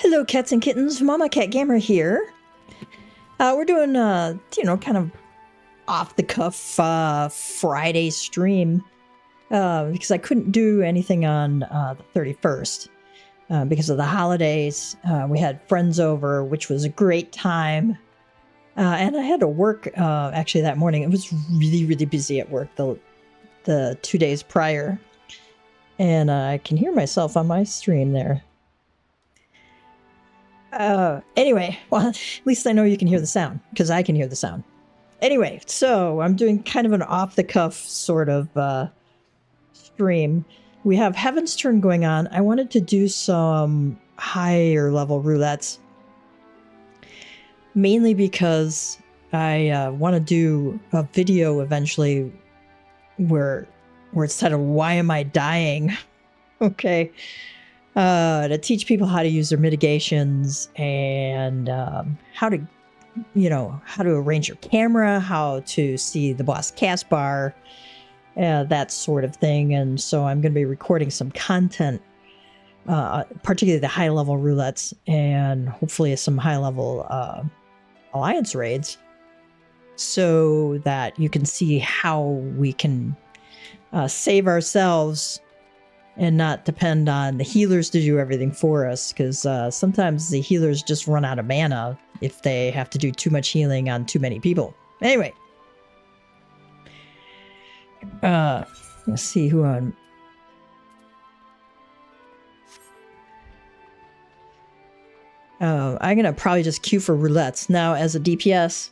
Hello, cats and kittens. MamaCat Gamer here. We're doing, kind of off-the-cuff Friday stream because I couldn't do anything on the 31st because of the holidays. We had friends over, which was a great time. And I had to work actually that morning. It was really, really busy at work the 2 days prior. And I can hear myself on my stream there. Anyway, well, at least I know you can hear the sound, because I can hear the sound. Anyway, so I'm doing kind of an off-the-cuff sort of stream. We have Heavensturn going on. I wanted to do some higher level roulettes, mainly because I want to do a video eventually where it's titled, "Why Am I Dying?" Okay. To teach people how to use their mitigations and how to arrange your camera, how to see the boss cast bar, that sort of thing. And so I'm going to be recording some content, particularly the high-level roulettes and hopefully some high-level alliance raids, so that you can see how we can save ourselves and not depend on the healers to do everything for us, because sometimes the healers just run out of mana if they have to do too much healing on too many people. Anyway. Let's see who I'm... I'm going to probably just queue for roulettes. Now, as a DPS,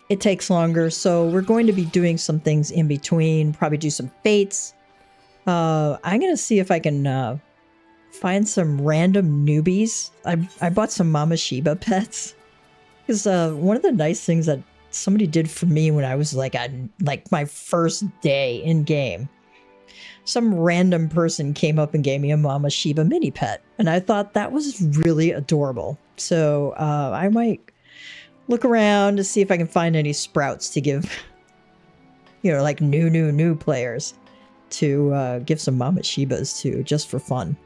it takes longer, so we're going to be doing some things in between, probably do some fates. I'm going to see if I can find some random newbies. I bought some Mameshiba pets. Because one of the nice things that somebody did for me when I was like my first day in game, some random person came up and gave me a Mameshiba Minipet. And I thought that was really adorable. So I might look around to see if I can find any sprouts to give, like new players, to give some Mameshibas to, just for fun.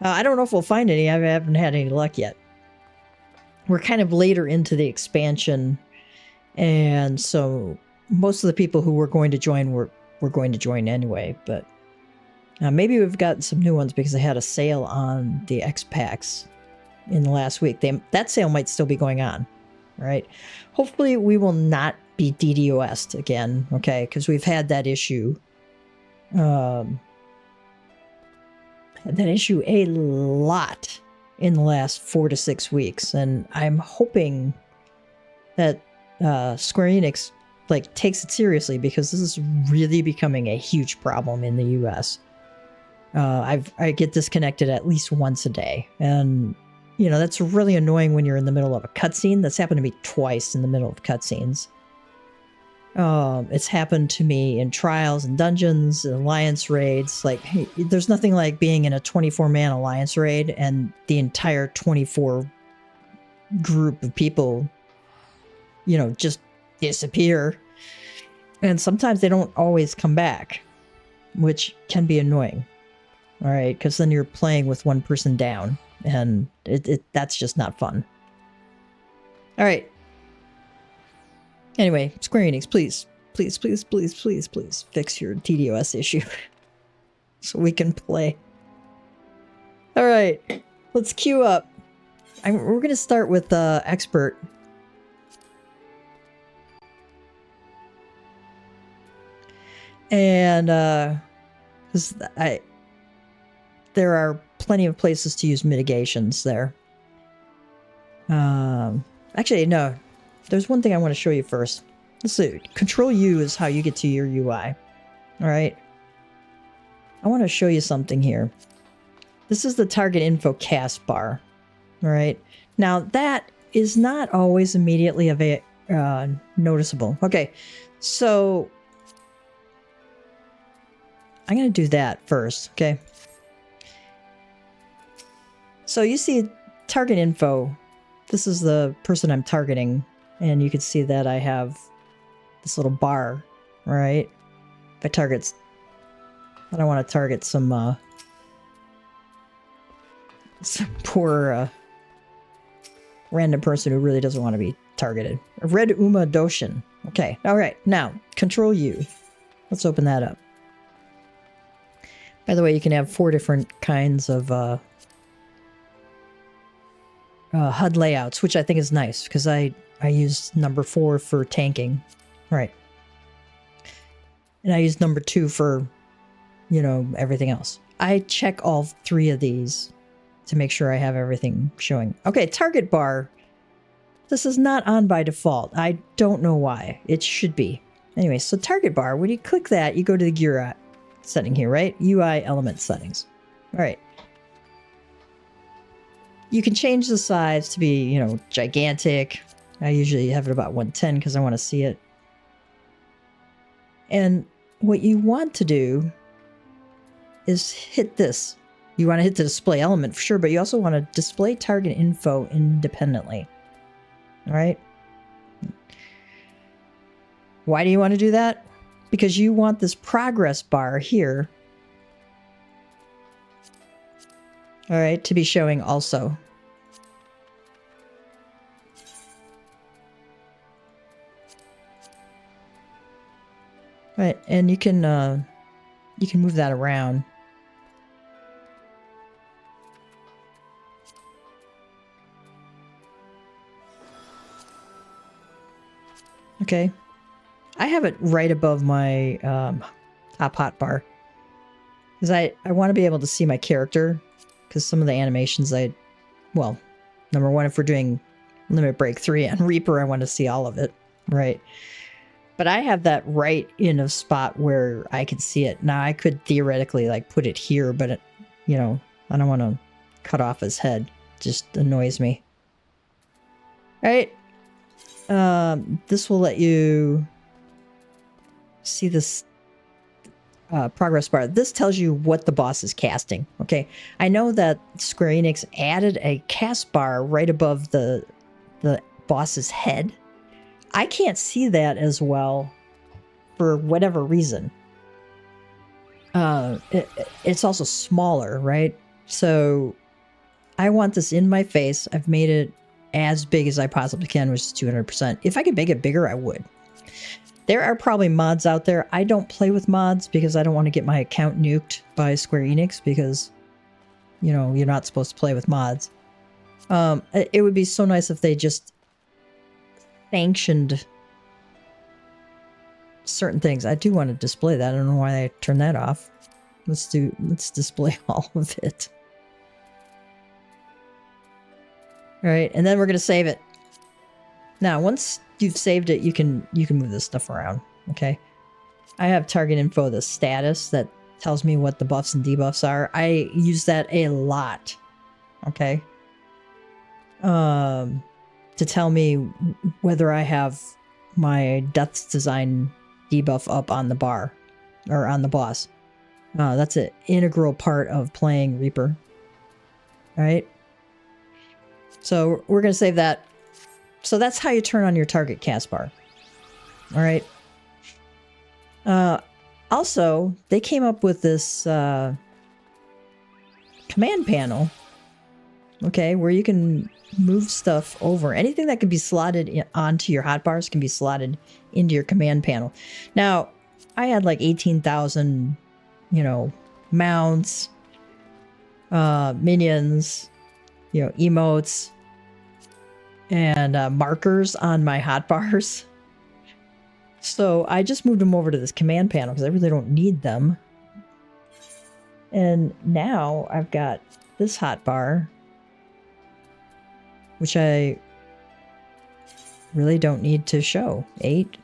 I don't know if we'll find any. I haven't had any luck yet. We're kind of later into the expansion, and so most of the people who were going to join were going to join anyway, but maybe we've gotten some new ones because they had a sale on the X packs in the last week. That sale might still be going on, right? Hopefully we will not be DDoS'd again, okay? Because we've had that issue. That issue a lot in the last 4 to 6 weeks, and I'm hoping that Square Enix takes it seriously, because this is really becoming a huge problem in the US. I get disconnected at least once a day, and that's really annoying when you're in the middle of a cutscene. That's happened to me twice in the middle of cutscenes. It's happened to me in trials and dungeons, alliance raids. There's nothing like being in a 24-man alliance raid and the entire 24 group of people, just disappear. And sometimes they don't always come back, which can be annoying. All right, because then you're playing with one person down, and that's just not fun. All right. Anyway, Square Enix, please fix your TDOS issue so we can play. All right, let's queue up. We're going to start with Expert. And because there are plenty of places to use mitigations there. Actually, no. There's one thing I want to show you first. Let's see. Control U is how you get to your UI. All right. I want to show you something here. This is the target info cast bar. All right. Now that is not always immediately noticeable. Okay. So I'm going to do that first. Okay. So you see target info. This is the person I'm targeting. And you can see that I have this little bar, right? If I don't want to target some poor random person who really doesn't want to be targeted. Red Uma Doshin. Okay, all right. Now, control U. Let's open that up. By the way, you can have 4 different kinds of HUD layouts, which I think is nice because I use number 4 for tanking. All right. And I use number 2 for, you know, everything else. I check all 3 of these to make sure I have everything showing. Okay, target bar. This is not on by default. I don't know why. It should be. Anyway, so target bar, when you click that, you go to the gear setting here, right? UI element settings. All right. You can change the size to be, you know, gigantic. I usually have it about 110 because I want to see it. And what you want to do is hit this. You want to hit the display element for sure, but you also want to display target info independently. All right. Why do you want to do that? Because you want this progress bar here, all right, to be showing also. Right, and you can move that around. Okay. I have it right above my top hotbar. Because I want to be able to see my character. Because some of the animations well, number 1, if we're doing Limit Break 3 on Reaper, I want to see all of it. Right. But I have that right in a spot where I can see it. Now, I could theoretically like put it here, but it, you know, I don't want to cut off his head. It just annoys me. All right. This will let you see this progress bar. This tells you what the boss is casting. Okay. I know that Square Enix added a cast bar right above the boss's head. I can't see that as well for whatever reason. It's also smaller, right? So I want this in my face. I've made it as big as I possibly can, which is 200%. If I could make it bigger, I would. There are probably mods out there. I don't play with mods because I don't want to get my account nuked by Square Enix because, you know, you're not supposed to play with mods. It would be so nice if they just sanctioned certain things. I do want to display that. I don't know why I turned that off. Let's display all of it. All right, and then we're going to save it. Now, once you've saved it, you can move this stuff around, okay? I have target info, the status that tells me what the buffs and debuffs are. I use that a lot, okay? To tell me whether I have my Death's Design debuff up on the bar or on the boss. That's an integral part of playing Reaper. All right. So we're going to save that. So that's how you turn on your target cast bar. All right. Also, they came up with this command panel, okay, where you can move stuff over. Anything that can be slotted onto your hotbars can be slotted into your command panel. Now, I had like 18,000, you know, mounts, minions, you know, emotes, and markers on my hotbars. So I just moved them over to this command panel because I really don't need them. And now I've got this hotbar, which I really don't need to show. 8,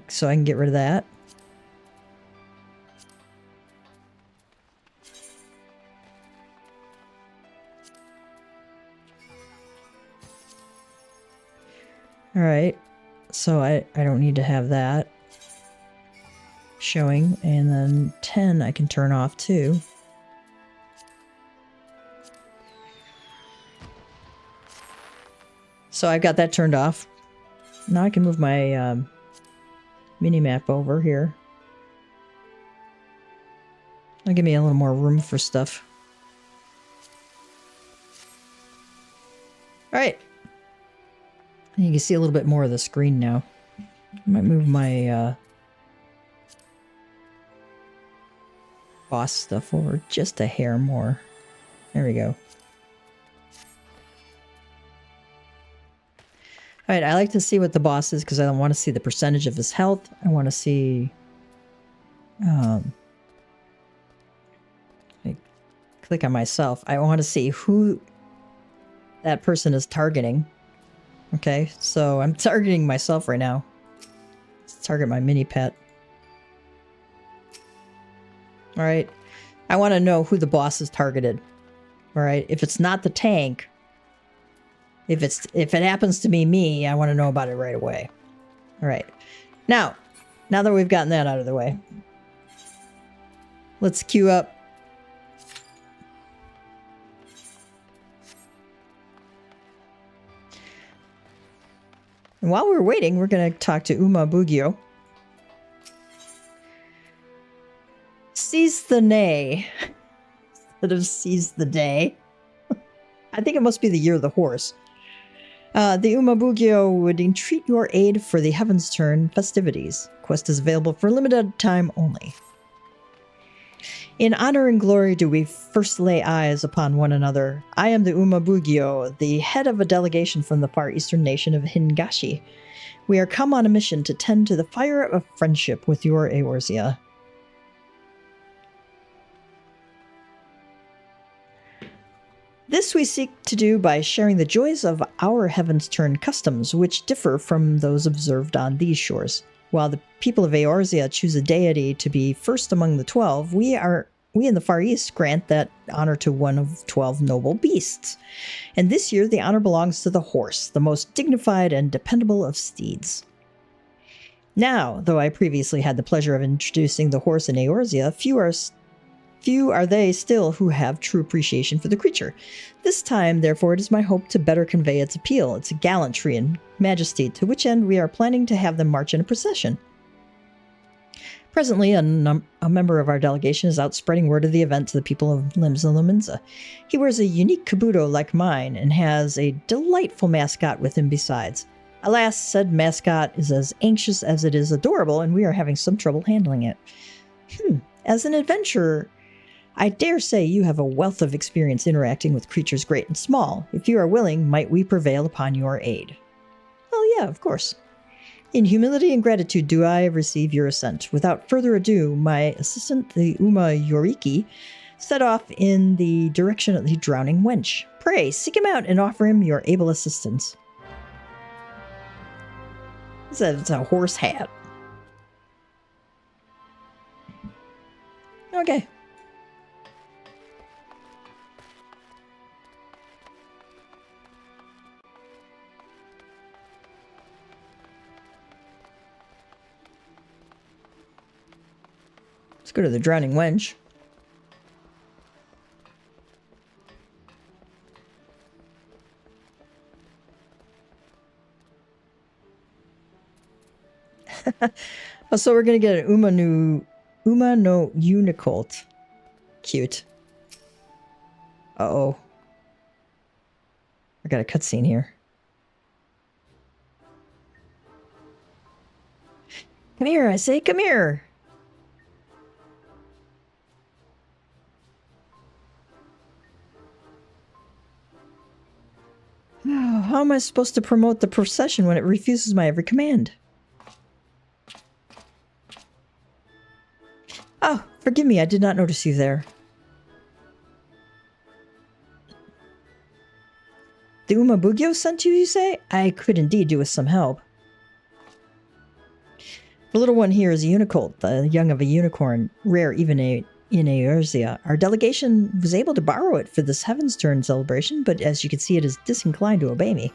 so I can get rid of that. All right, so I don't need to have that showing. And then 10 I can turn off too. So I've got that turned off. Now I can move my mini-map over here. That'll give me a little more room for stuff. All right. You can see a little bit more of the screen now. I might move my boss stuff over just a hair more. There we go. Alright, I like to see what the boss is because I want to see the percentage of his health. I want to see... I click on myself. I want to see who that person is targeting. Okay, so I'm targeting myself right now. Let's target my mini pet. Alright. I want to know who the boss is targeted. Alright, if it's not the tank... If it happens to be me, I want to know about it right away. All right. Now that we've gotten that out of the way, let's queue up. And while we're waiting, we're going to talk to Uma Bugio. Seize the nay. Instead of seize the day. I think it must be the year of the horse. The Uma Bugio would entreat your aid for the Heavensturn Festivities. Quest is available for limited time only. In honor and glory do we first lay eyes upon one another. I am the Uma Bugio, the head of a delegation from the far eastern nation of Hingashi. We are come on a mission to tend to the fire of friendship with your Eorzea. This we seek to do by sharing the joys of our Heavensturn customs, which differ from those observed on these shores. While the people of Eorzea choose a deity to be first among the 12, we in the Far East grant that honor to one of 12 noble beasts. And this year the honor belongs to the horse, the most dignified and dependable of steeds. Now, though I previously had the pleasure of introducing the horse in Eorzea, few are they still who have true appreciation for the creature. This time, therefore, it is my hope to better convey its appeal, its gallantry and majesty, to which end we are planning to have them march in a procession. Presently, a member of our delegation is out spreading word of the event to the people of Limsa Lominsa. He wears a unique kabuto like mine and has a delightful mascot with him besides. Alas, said mascot is as anxious as it is adorable, and we are having some trouble handling it. As an adventurer, I dare say you have a wealth of experience interacting with creatures great and small. If you are willing, might we prevail upon your aid? Oh yeah, of course. In humility and gratitude do I receive your assent. Without further ado, my assistant, the Uma Yoriki, set off in the direction of the drowning wench. Pray, seek him out and offer him your able assistance. It's a horse hat. Okay. Let's go to the drowning wench. Oh, so we're gonna get an Uma no Unicolt. Cute. Uh-oh. I got a cutscene here. Come here, I say, come here! Oh, how am I supposed to promote the procession when it refuses my every command? Oh, forgive me, I did not notice you there. The Uma Bugio sent you, you say? I could indeed do with some help. The little one here is a unicolt, the young of a unicorn, rare even in Eorzea. Our delegation was able to borrow it for this Heavensturn celebration, but as you can see, it is disinclined to obey me.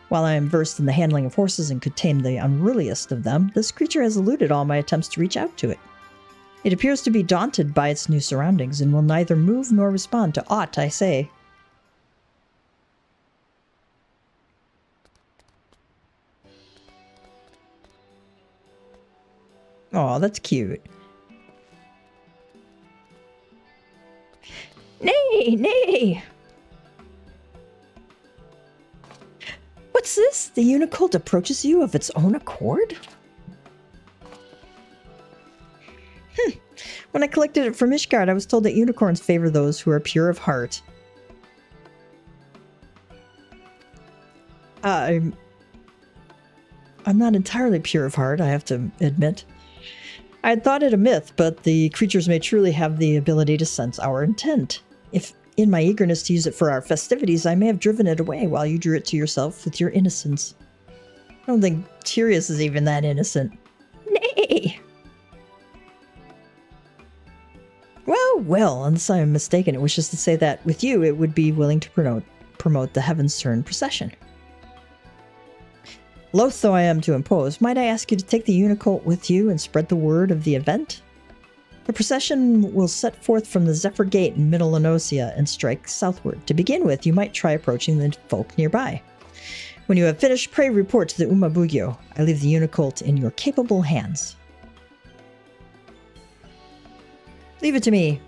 While I am versed in the handling of horses and could tame the unruliest of them, this creature has eluded all my attempts to reach out to it. It appears to be daunted by its new surroundings and will neither move nor respond to aught I say. Oh, that's cute. Nay, nay! What's this? The Unicult approaches you of its own accord? When I collected it from Ishgard, I was told that unicorns favor those who are pure of heart. I'm not entirely pure of heart, I have to admit. I had thought it a myth, but the creatures may truly have the ability to sense our intent. If, in my eagerness to use it for our festivities, I may have driven it away while you drew it to yourself with your innocence. I don't think Tirius is even that innocent. Nay! Well, unless I am mistaken, it wishes to say that, with you, it would be willing to promote the Heavensturn procession. Loath though I am to impose, might I ask you to take the Unicult with you and spread the word of the event? The procession will set forth from the Zephyr Gate in Middle Eorzea and strike southward. To begin with, you might try approaching the folk nearby. When you have finished, pray report to the Umabugyo. I leave the Unicult in your capable hands. Leave it to me.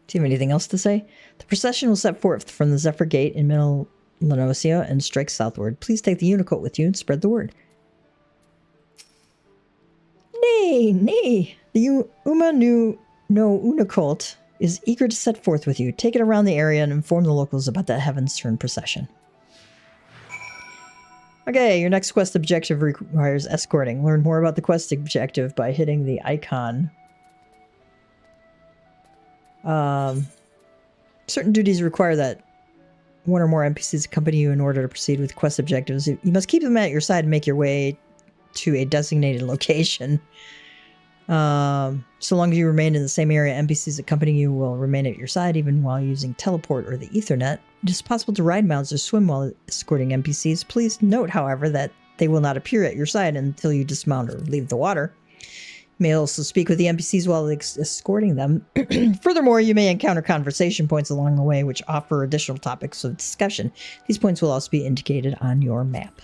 Do you have anything else to say? The procession will set forth from the Zephyr Gate in Middle Eorzea and strike southward. Please take the Unicult with you and spread the word. Nay. The Unicult is eager to set forth with you. Take it around the area and inform the locals about that Heavensturn procession. Okay, your next quest objective requires escorting. Learn more about the quest objective by hitting the icon. Certain duties require that one or more NPCs accompany you in order to proceed with quest objectives. You must keep them at your side and make your way to a designated location. So long as you remain in the same area, NPCs accompanying you will remain at your side even while using teleport or the Ethernet. It is possible to ride mounts or swim while escorting NPCs. Please note, however, that they will not appear at your side until you dismount or leave the water. You may also speak with the NPCs while escorting them. Furthermore, you may encounter conversation points along the way which offer additional topics of discussion. These points will also be indicated on your map.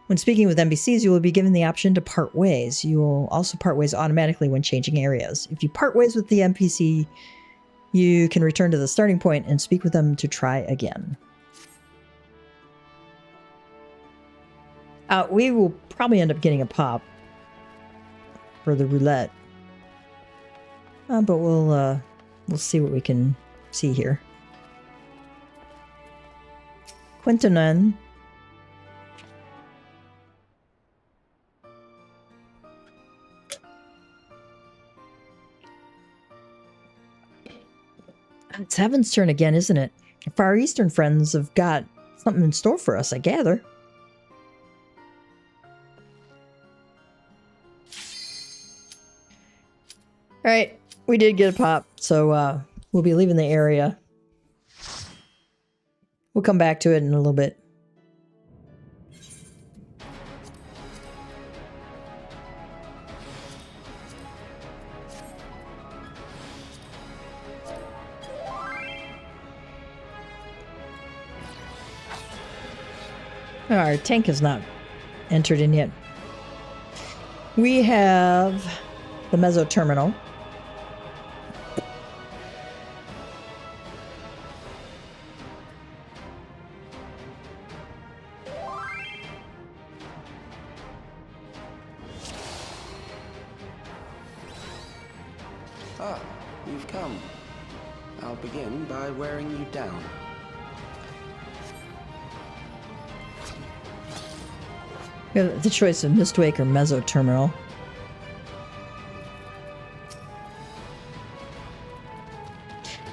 When speaking with NPCs, you will be given the option to part ways. You will also part ways automatically when changing areas. If you part ways with the NPC, you can return to the starting point and speak with them to try again. We will probably end up getting a pop for the roulette. But we'll see what we can see here. Quintonan. It's Heavensturn again, isn't it? Our Far Eastern friends have got something in store for us, I gather. Alright, we did get a pop, so we'll be leaving the area. We'll come back to it in a little bit. Our tank has not entered in yet. We have the Meso Terminal. Ah, you've come. I'll begin by wearing you down. We have the choice of Mistwake or Meso Terminal.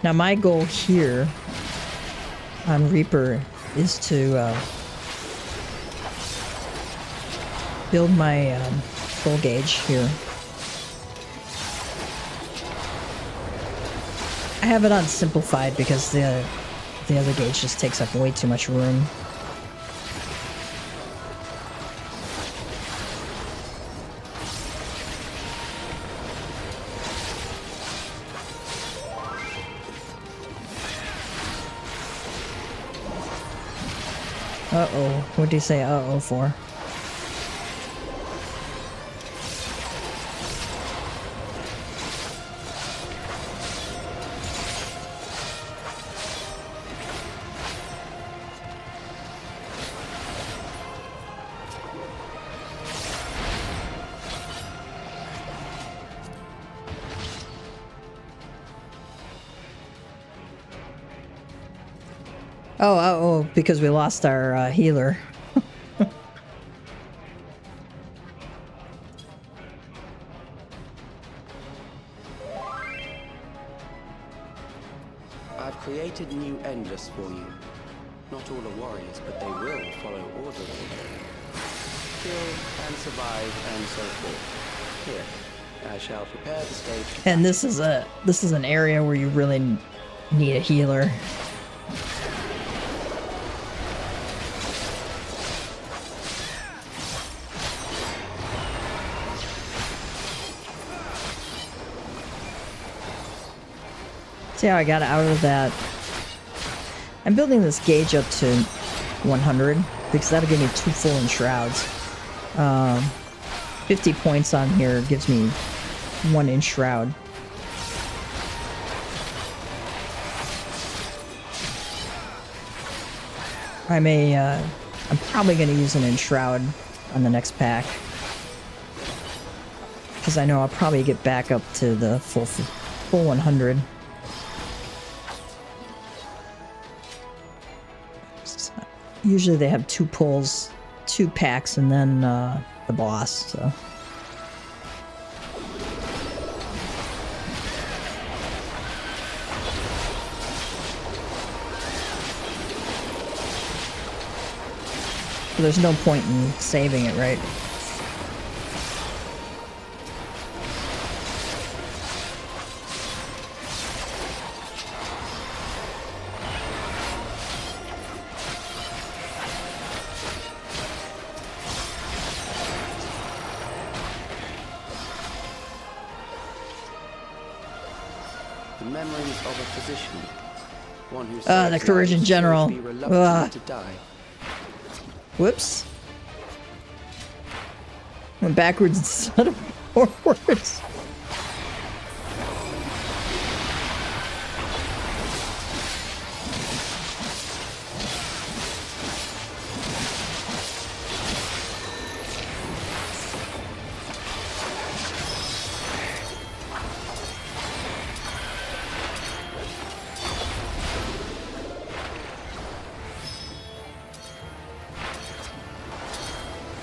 Now my goal here on Reaper is to build my full gauge here. I have it on simplified because the other gauge just takes up way too much room. Uh-oh. What do you say uh-oh for? Oh, because we lost our healer. I've created new endless for you. Not all are warriors, but they will follow orders. Kill and survive and so forth. Here, I shall prepare the stage. And this is an area where you really need a healer. See how I got out of that? I'm building this gauge up to 100 because that'll give me 2 full enshrouds. 50 points on here gives me 1 enshroud. I'm probably going to use an enshroud on the next pack because I know I'll probably get back up to the full 100. Usually they have 2 pulls, 2 packs, and then the boss, so. There's no point in saving it, right? The memories of a physician, one who the Courage in General. be reluctant to die. Whoops. Went backwards instead of forwards.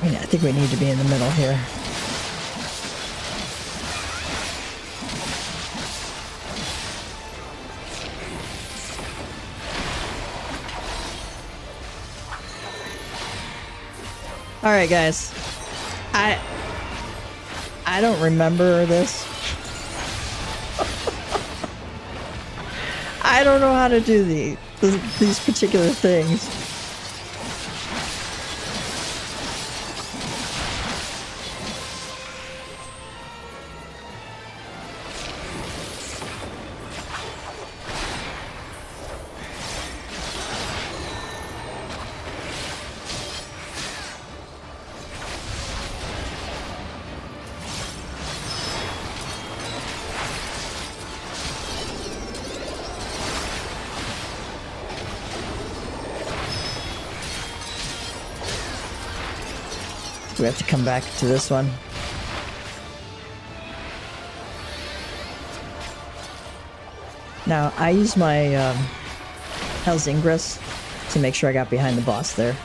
I think we need to be in the middle here. All right, guys. I don't remember this. I don't know how to do these particular things. We have to come back to this one. Now, I used my Hell's Ingress to make sure I got behind the boss there.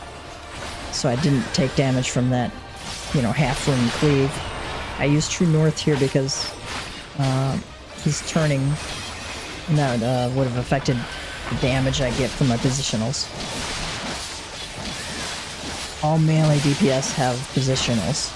So I didn't take damage from that, half-rune cleave. I used True North here because he's turning, and that would have affected the damage I get from my positionals. All melee DPS have positionals.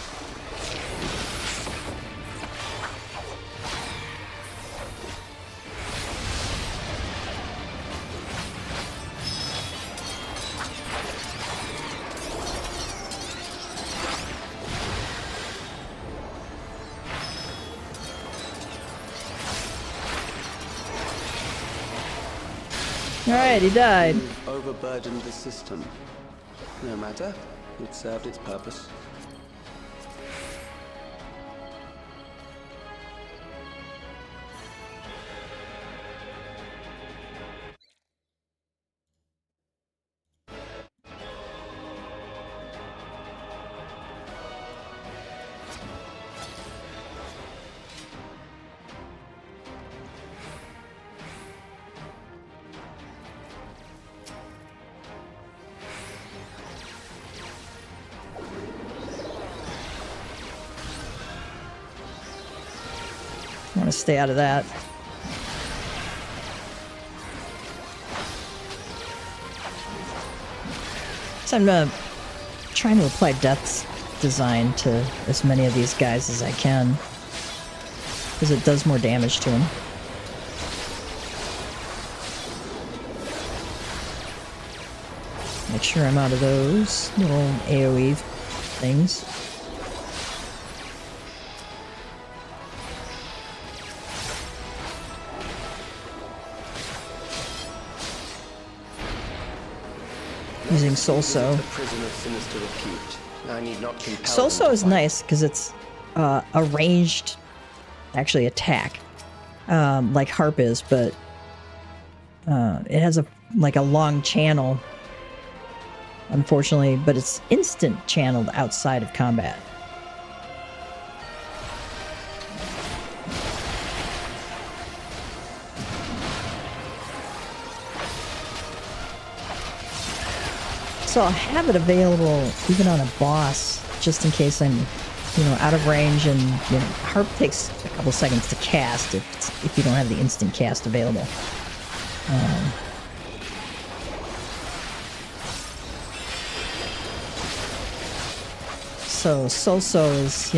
Alright, he died. You've overburdened the system. No matter. It served its purpose. I want to stay out of that. So I'm trying to apply Death's design to as many of these guys as I can, because it does more damage to them. Make sure I'm out of those little AoE things. Using Solso. Solso is nice because it's a ranged, actually, attack, like Harp is, but it has a long channel, unfortunately, but it's instant channeled outside of combat. So I'll have it available even on a boss, just in case I'm, out of range, and Harp takes a couple seconds to cast if you don't have the instant cast available. So Solso is,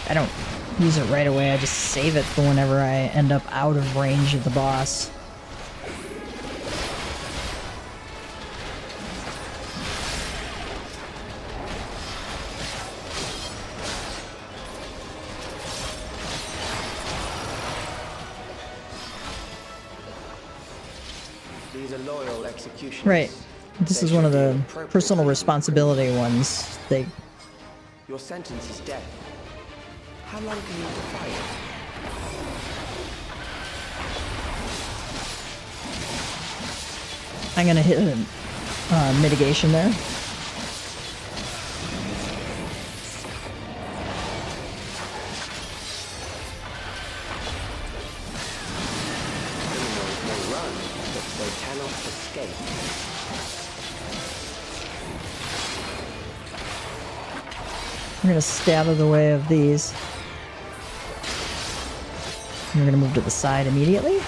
I don't use it right away. I just save it for whenever I end up out of range of the boss. Right. This is one of the personal responsibility ones. Your sentence is death. How long can you defy it? I'm gonna hit a mitigation there. We're going to stay out of the way of these. We're going to move to the side immediately.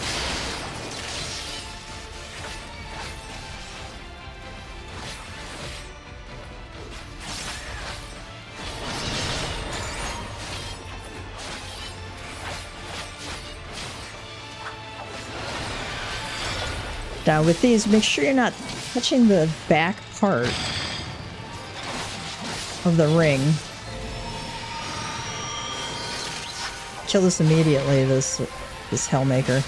Now with these, make sure you're not touching the back part of the ring. Kill this immediately, this Hellmaker.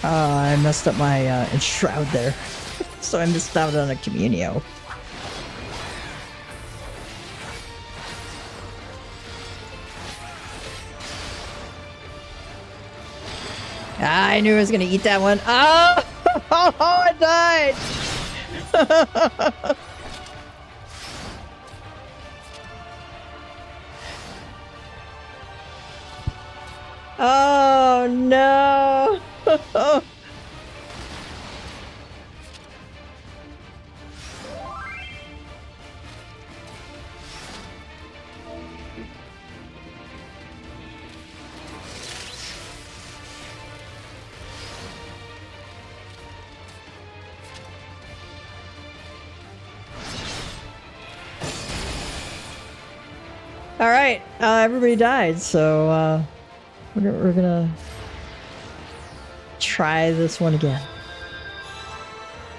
I messed up my Enshroud there, so I missed out on a Communio. I knew I was gonna eat that one. Oh, I died! Oh no! All right, everybody died, so we're gonna try this one again.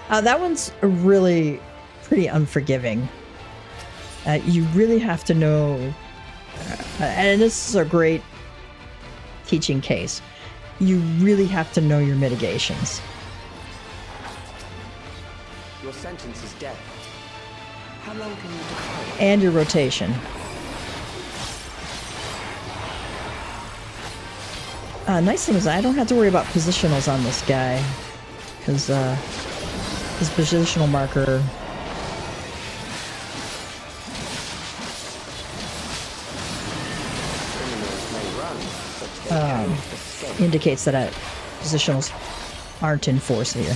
That one's really pretty unforgiving. You really have to know, and this is a great teaching case. You really have to know your mitigations. Your sentence is death. How long can you defy it? And your rotation. Nice thing is I don't have to worry about positionals on this guy, because his positional marker indicates that positionals aren't in force here.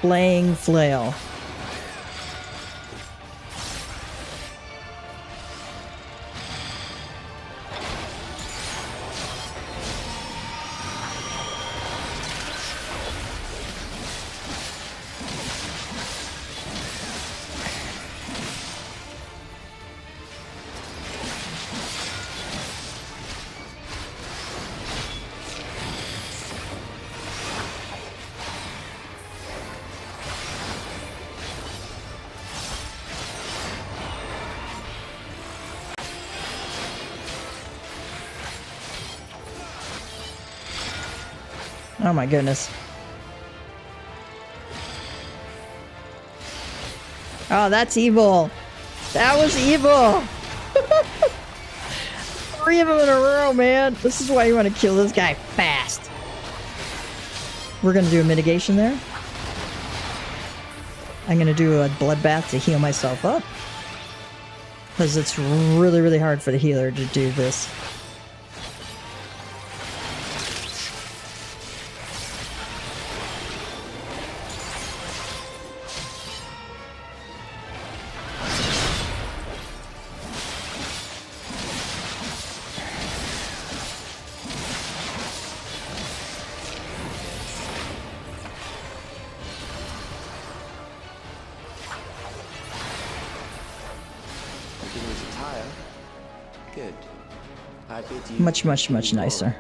Flaying flail. Oh my goodness. Oh, that's evil. That was evil. 3 of them in a row, man. This is why you want to kill this guy fast. We're going to do a mitigation there. I'm going to do a bloodbath to heal myself up. Because it's really, really hard for the healer to do this. Much, much, much nicer.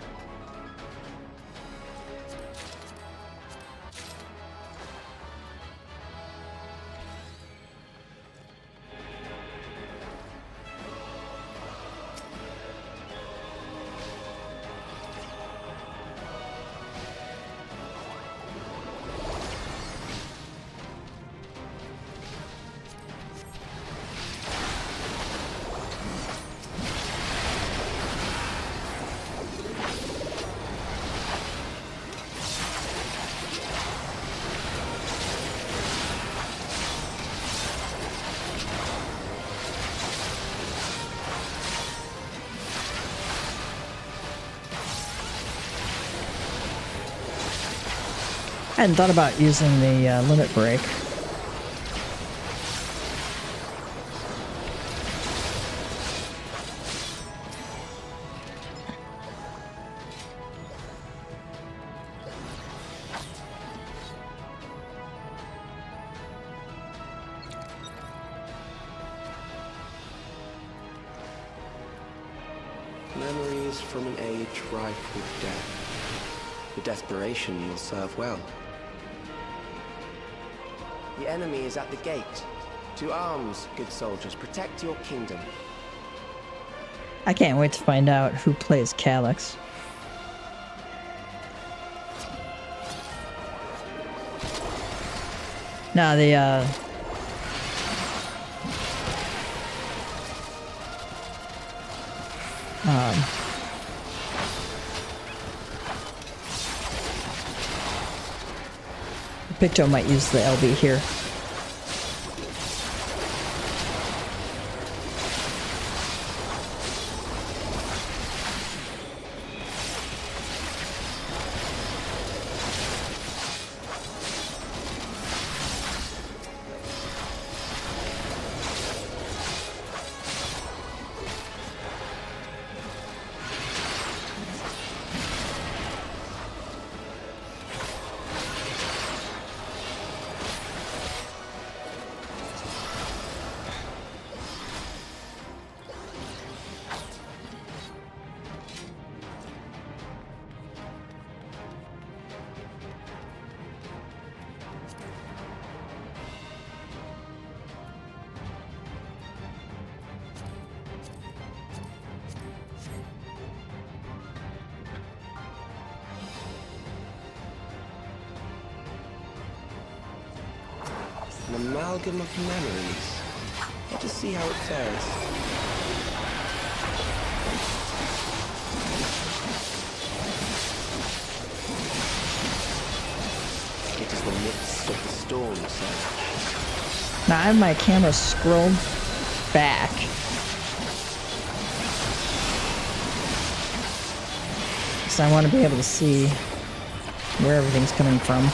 I hadn't thought about using the limit break. Memories from an age rife with death. The desperation will serve well. The enemy is at the gate. To arms, good soldiers. Protect your kingdom. I can't wait to find out who plays Calyx. Nah, the Picto might use the LB here. An amalgam of memories. Let us see how it fares. It is the midst of the storm, sir. Now I have my camera scrolled back. So I want to be able to see where everything's coming from.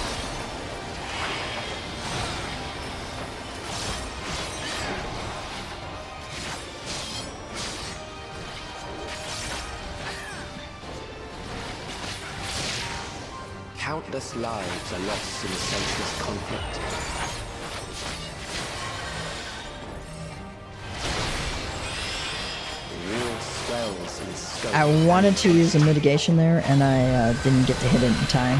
Countless lives are lost in the senseless conflict. The war swells in scope. I wanted to use a mitigation there, and I didn't get to hit it in time.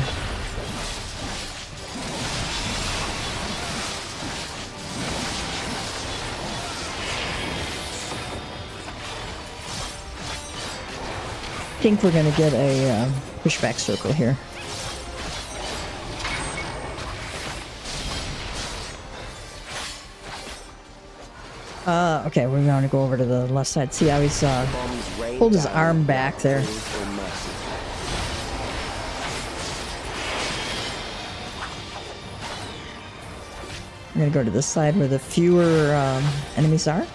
I think we're going to get a pushback circle here. Okay, we're going to go over to the left side. See how he's pulled his arm back there. I'm going to go to this side where the fewer enemies are.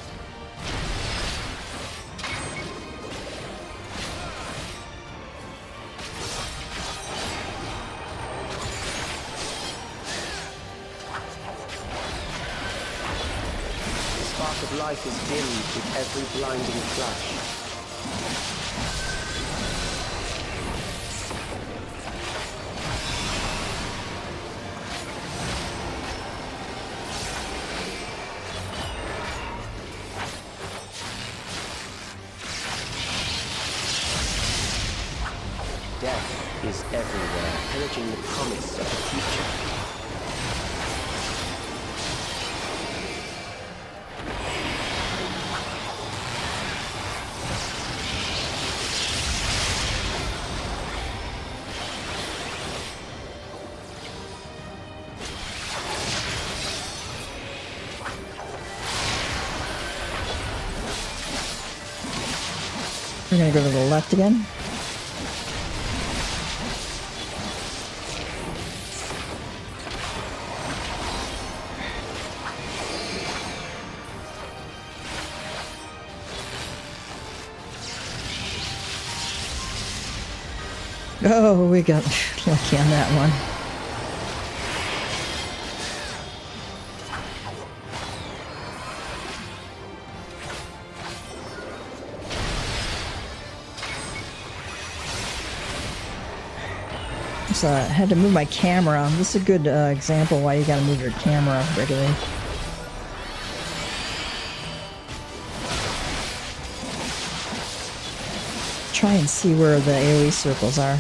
Life is dimmed with every blinding flash. Death is everywhere, pillaging the promise of the future. We're going to go to the left again. Oh, we got lucky on that one. So I had to move my camera. This is a good example why you gotta move your camera regularly. Try and see where the AoE circles are.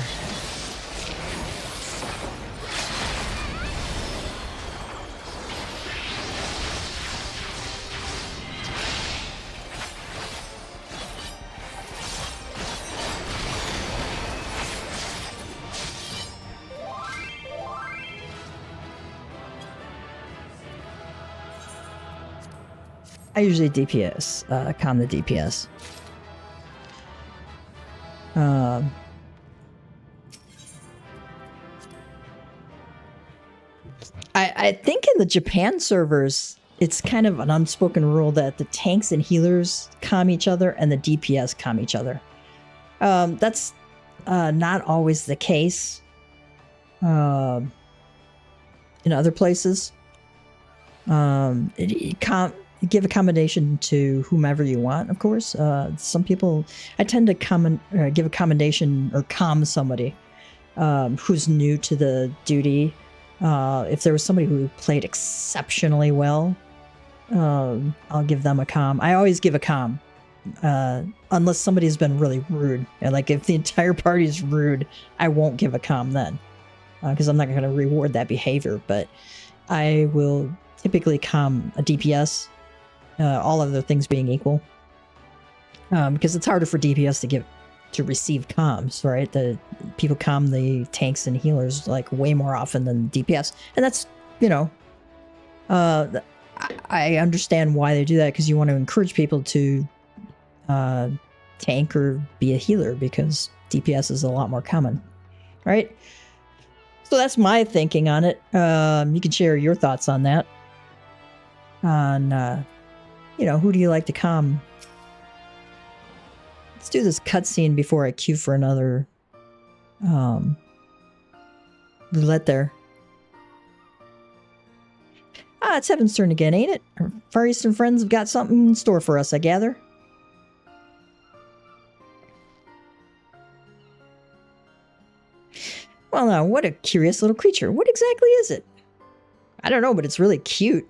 I usually DPS, calm the DPS. I think in the Japan servers, it's kind of an unspoken rule that the tanks and healers calm each other and the DPS calm each other. That's not always the case in other places. Give accommodation to whomever you want, of course. Some people, I tend to give a commendation or calm somebody who's new to the duty. If there was somebody who played exceptionally well, I'll give them a calm. I always give a calm, unless somebody's been really rude. And like if the entire party is rude, I won't give a calm then, because I'm not going to reward that behavior. But I will typically calm a DPS. All other things being equal, because it's harder for DPS to receive comms, right? The people calm the tanks and healers like way more often than DPS, and that's I understand why they do that, because you want to encourage people to tank or be a healer, because DPS is a lot more common, right? So that's my thinking on it. You can share your thoughts on that. On, you know, who do you like to calm? Let's do this cutscene before I queue for another roulette there. Ah, it's Heavensturn again, ain't it? Our Far Eastern friends have got something in store for us, I gather. Well, now, what a curious little creature. What exactly is it? I don't know, but it's really cute.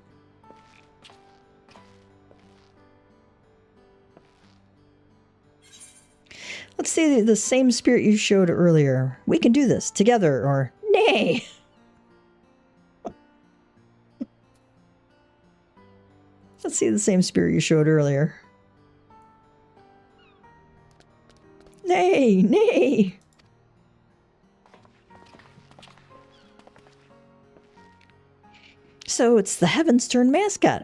Let's see the same spirit you showed earlier. We can do this together, or nay. Let's see the same spirit you showed earlier. Nay, nay. So it's the Heavensturn mascot.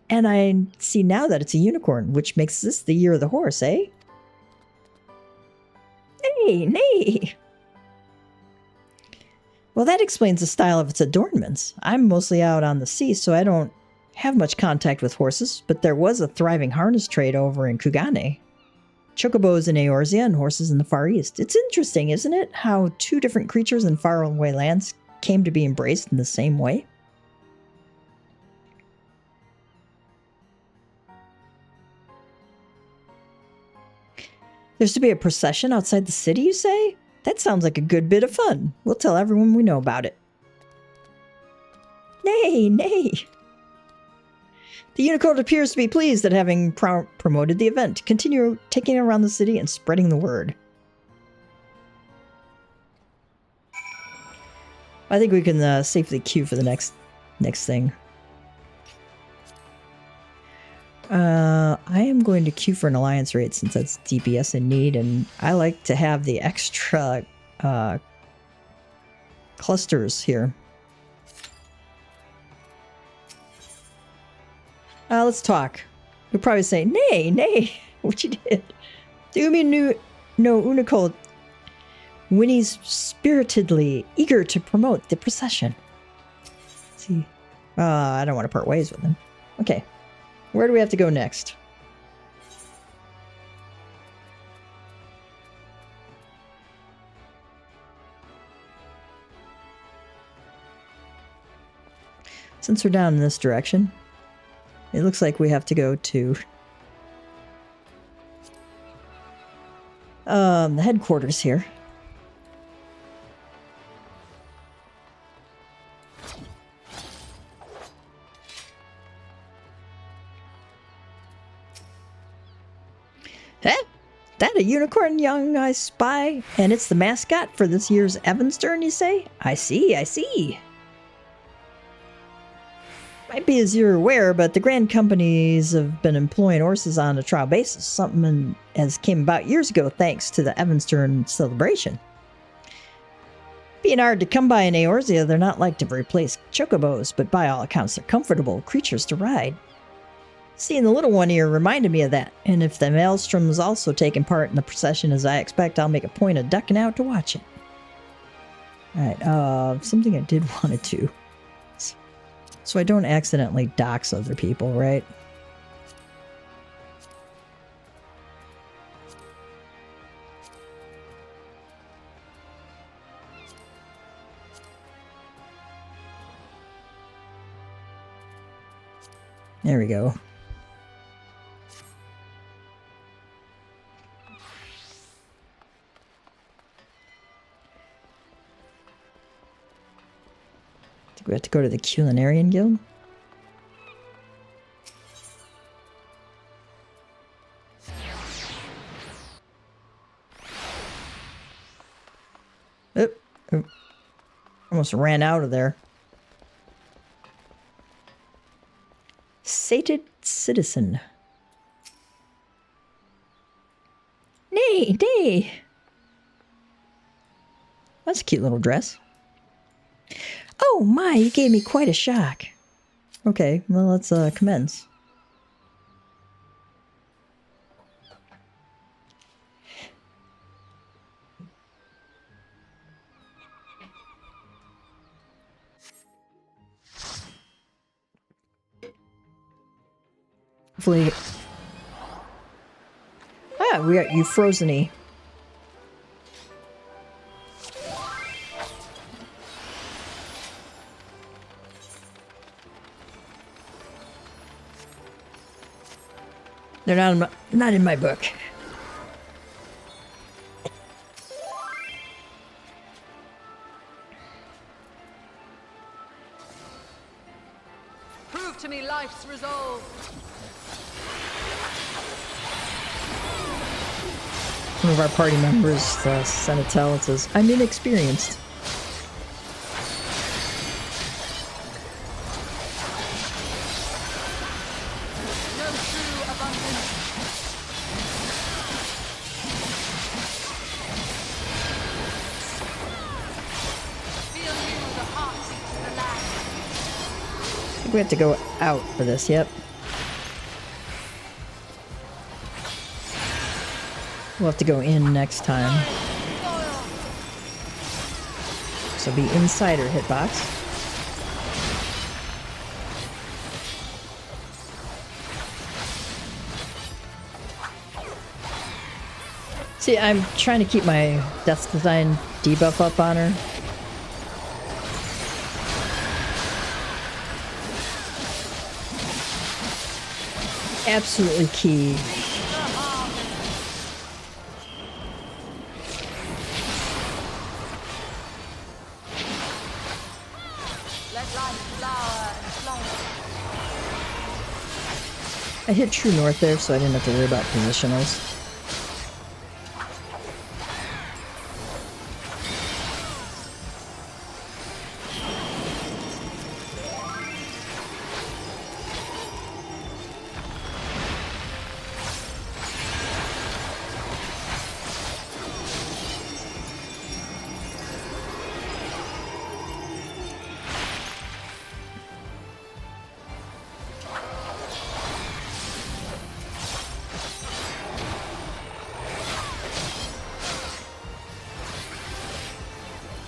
And I see now that it's a unicorn, which makes this the year of the horse, eh? Nay, nay. Well, that explains the style of its adornments. I'm mostly out on the sea, so I don't have much contact with horses, but there was a thriving harness trade over in Kugane. Chocobos in Eorzea and horses in the Far East. It's interesting, isn't it, how two different creatures in faraway lands came to be embraced in the same way? There's to be a procession outside the city, you say? That sounds like a good bit of fun. We'll tell everyone we know about it. Nay, nay. The unicorn appears to be pleased at having promoted the event. Continue taking it around the city and spreading the word. I think we can safely queue for the next thing. I am going to queue for an alliance raid since that's DPS in need, and I like to have the extra clusters here. Let's talk. You'll probably say, nay, nay, what you did. Do me no Unicole. Winnie's spiritedly eager to promote the procession. Let's see. I don't want to part ways with him. Okay. Where do we have to go next? Since we're down in this direction, it looks like we have to go to the headquarters here. Huh? That a unicorn young I spy? And it's the mascot for this year's Heavensturn, you say? I see, I see. Might be as you're aware, but the grand companies have been employing horses on a trial basis, something as came about years ago thanks to the Heavensturn celebration. Being hard to come by in Eorzea, they're not like to replace chocobos, but by all accounts they're comfortable creatures to ride. Seeing the little one here reminded me of that, and if the Maelstrom's also taking part in the procession as I expect, I'll make a point of ducking out to watch it. Alright, something I did want to do. So I don't accidentally dox other people, right? There we go. We have to go to the Culinarian Guild. Oop. Almost ran out of there. Sated citizen. Nay, nay. That's a cute little dress. Oh my, you gave me quite a shock. Okay, well, let's commence. Hopefully... Ah, we got you frozen-y. They're not in my book. Prove to me life's resolve. One of our party members sent a tell. It says, "I'm inexperienced." No true abundance. Feel you the heartbeat of the land. I think we have to go out for this, yep. We'll have to go in next time. So be inside our hitbox. See, I'm trying to keep my death design debuff up on her. Absolutely key. I hit true north there, so I didn't have to worry about positionals.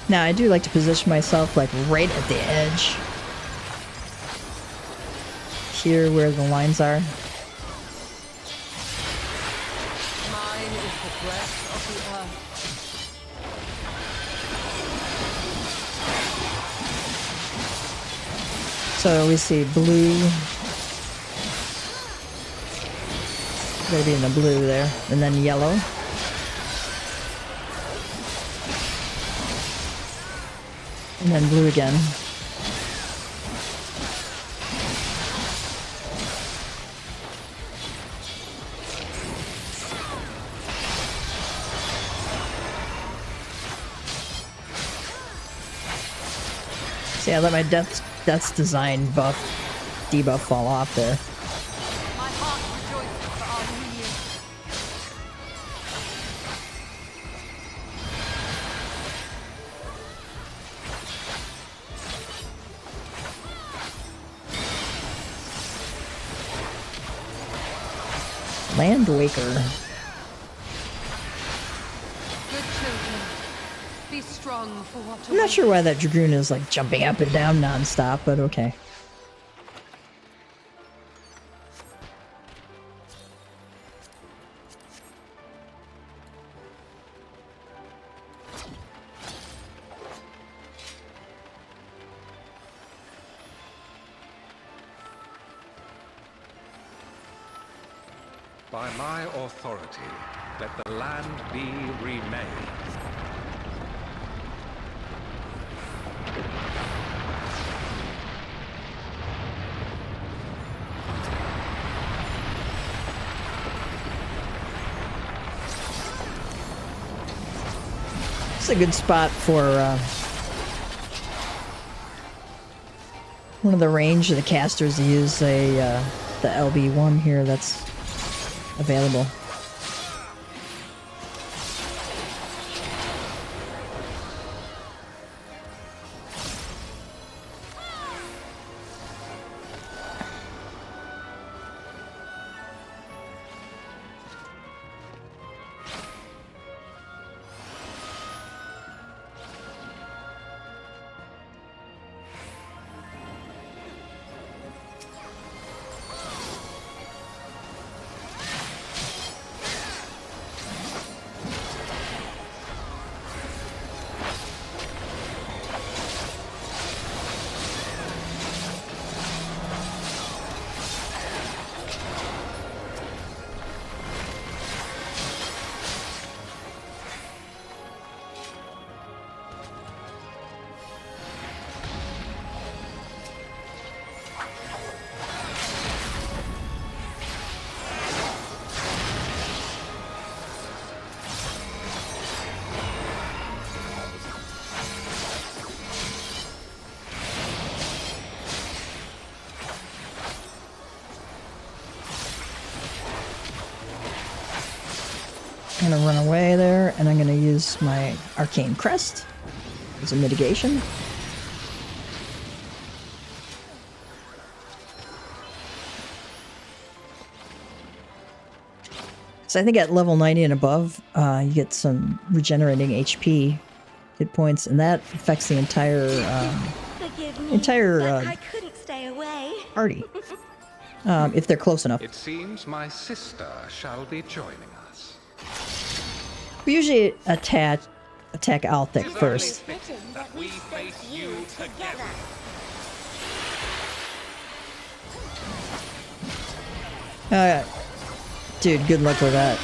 Now, I do like to position myself, like, right at the edge. Here, where the lines are. Mine is the breath of the earth. So we see blue. Gotta be in the blue there. And then yellow. And then blue again. See, I let my death's design debuff fall off there. My heart rejoices for our union. Landwaker. Good children, be strong for what I'm not sure why that Dragoon is like jumping up and down non-stop, but okay. By my authority, let the land be remade. It's a good spot for one of the range of the casters to use the LB1 here that's available. I'm gonna run away there, and I'm gonna use my Arcane Crest as a mitigation. So I think at level 90 and above, you get some regenerating HP hit points, and that affects the entire I couldn't stay away. party. If they're close enough. It seems my sister shall be joining us. We usually attack Althic first. That we face you together. Dude, good luck with that.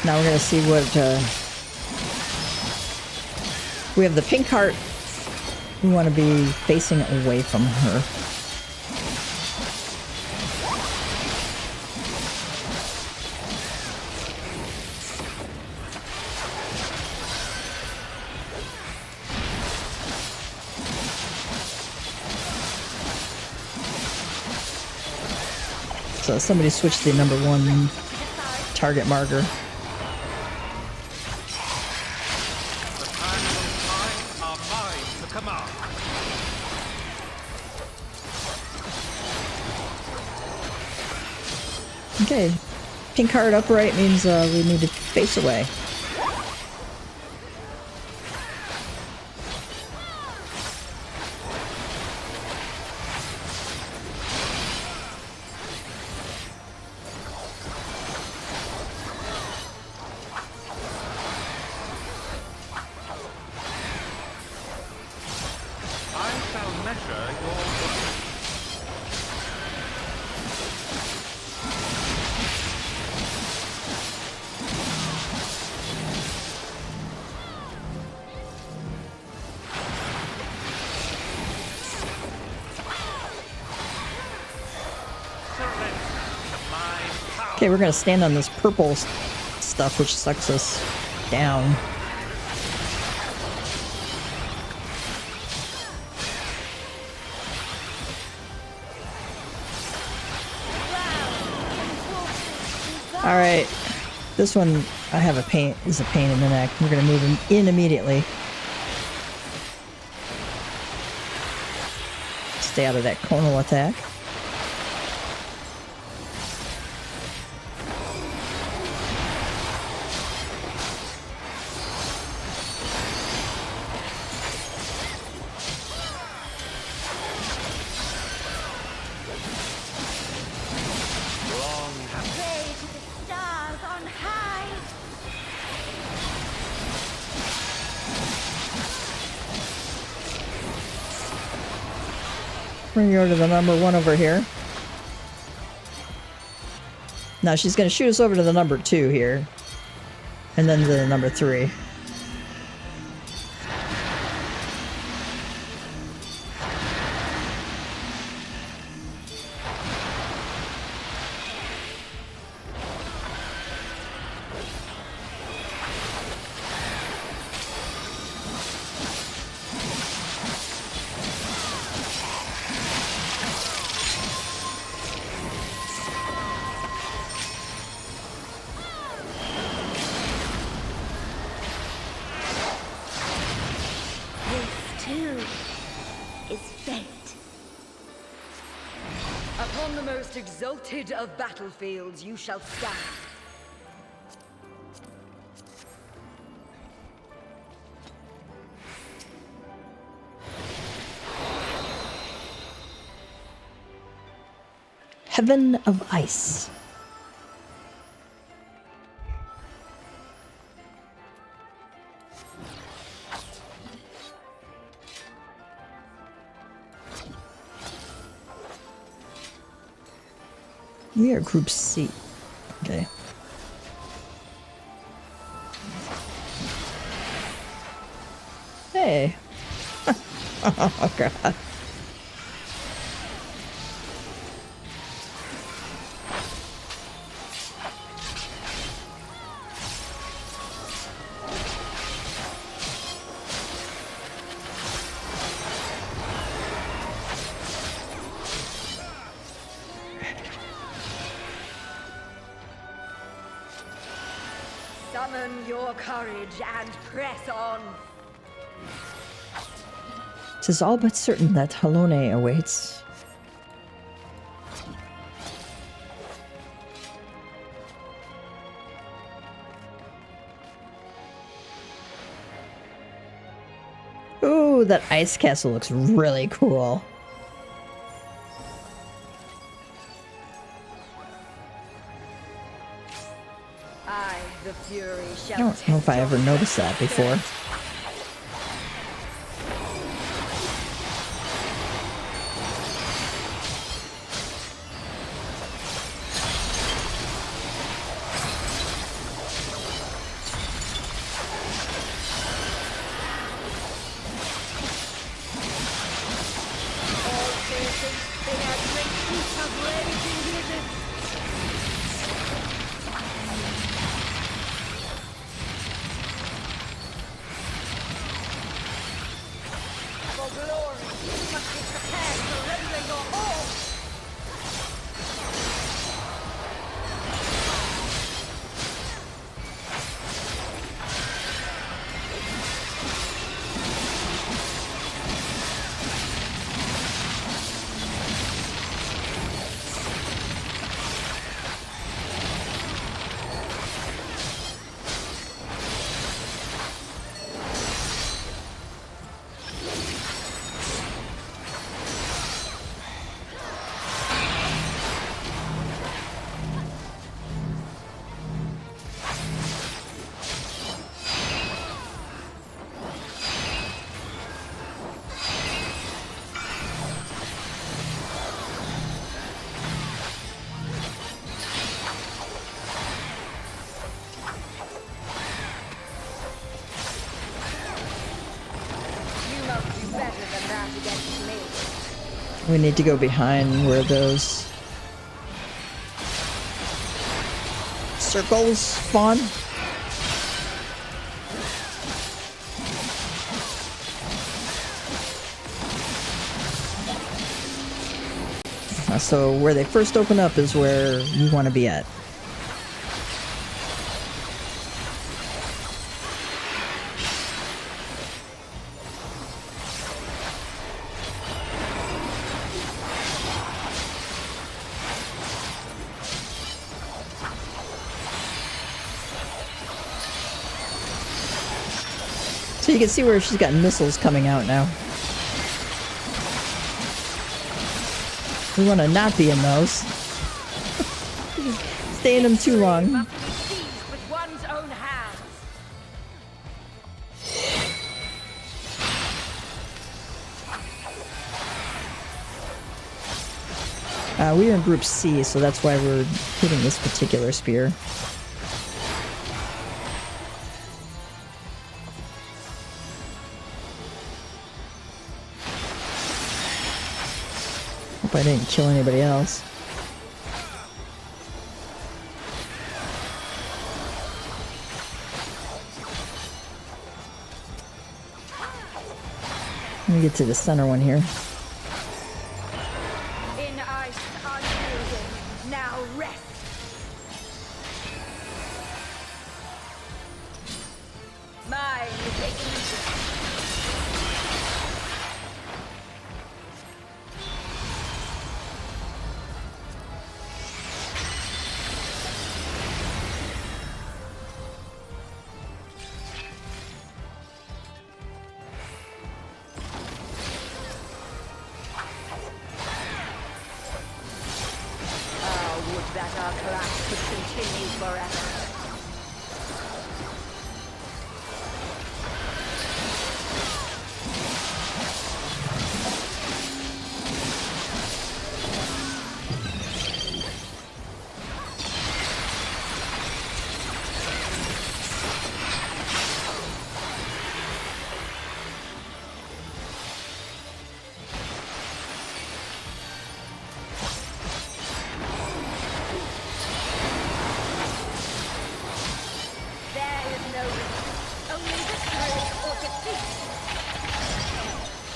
Now we're gonna see what, we have the pink heart. We want to be facing away from her. So somebody switched the number 1 target marker. Okay, pink heart upright means we need to face away. Okay, we're gonna stand on this purple stuff, which sucks us down. All right, this one I have is a pain in the neck. We're gonna move him in immediately. Stay out of that conal attack. We're gonna go to the number 1 over here. Now she's gonna shoot us over to the number 2 here. And then to the number 3. Upon the most exalted of battlefields you shall stand. Heaven of Ice. We are Group C. Okay. Hey. Oh, God. Summon your courage and press on. 'Tis all but certain that Halone awaits. Ooh, that ice castle looks really cool. I, the Fury, shall I don't know if I ever noticed that before. We need to go behind where those circles spawn. So where they first open up is where you want to be at. So you can see where she's got missiles coming out now. We want to not be in those. Stay in them too long. Must be seized with one's own hands. We're in Group C, so that's why we're hitting this particular spear. Hope I didn't kill anybody else. Let me get to the center one here. In ice unyielding, now rest. Mine is the Egypt. That our clash could continue forever.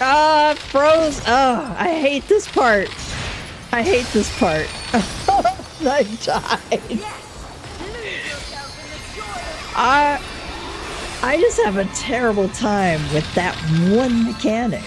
Ah, froze. Oh, I hate this part. I hate this part. I died. Yes! Lose yourself in the joy of I just have a terrible time with that one mechanic.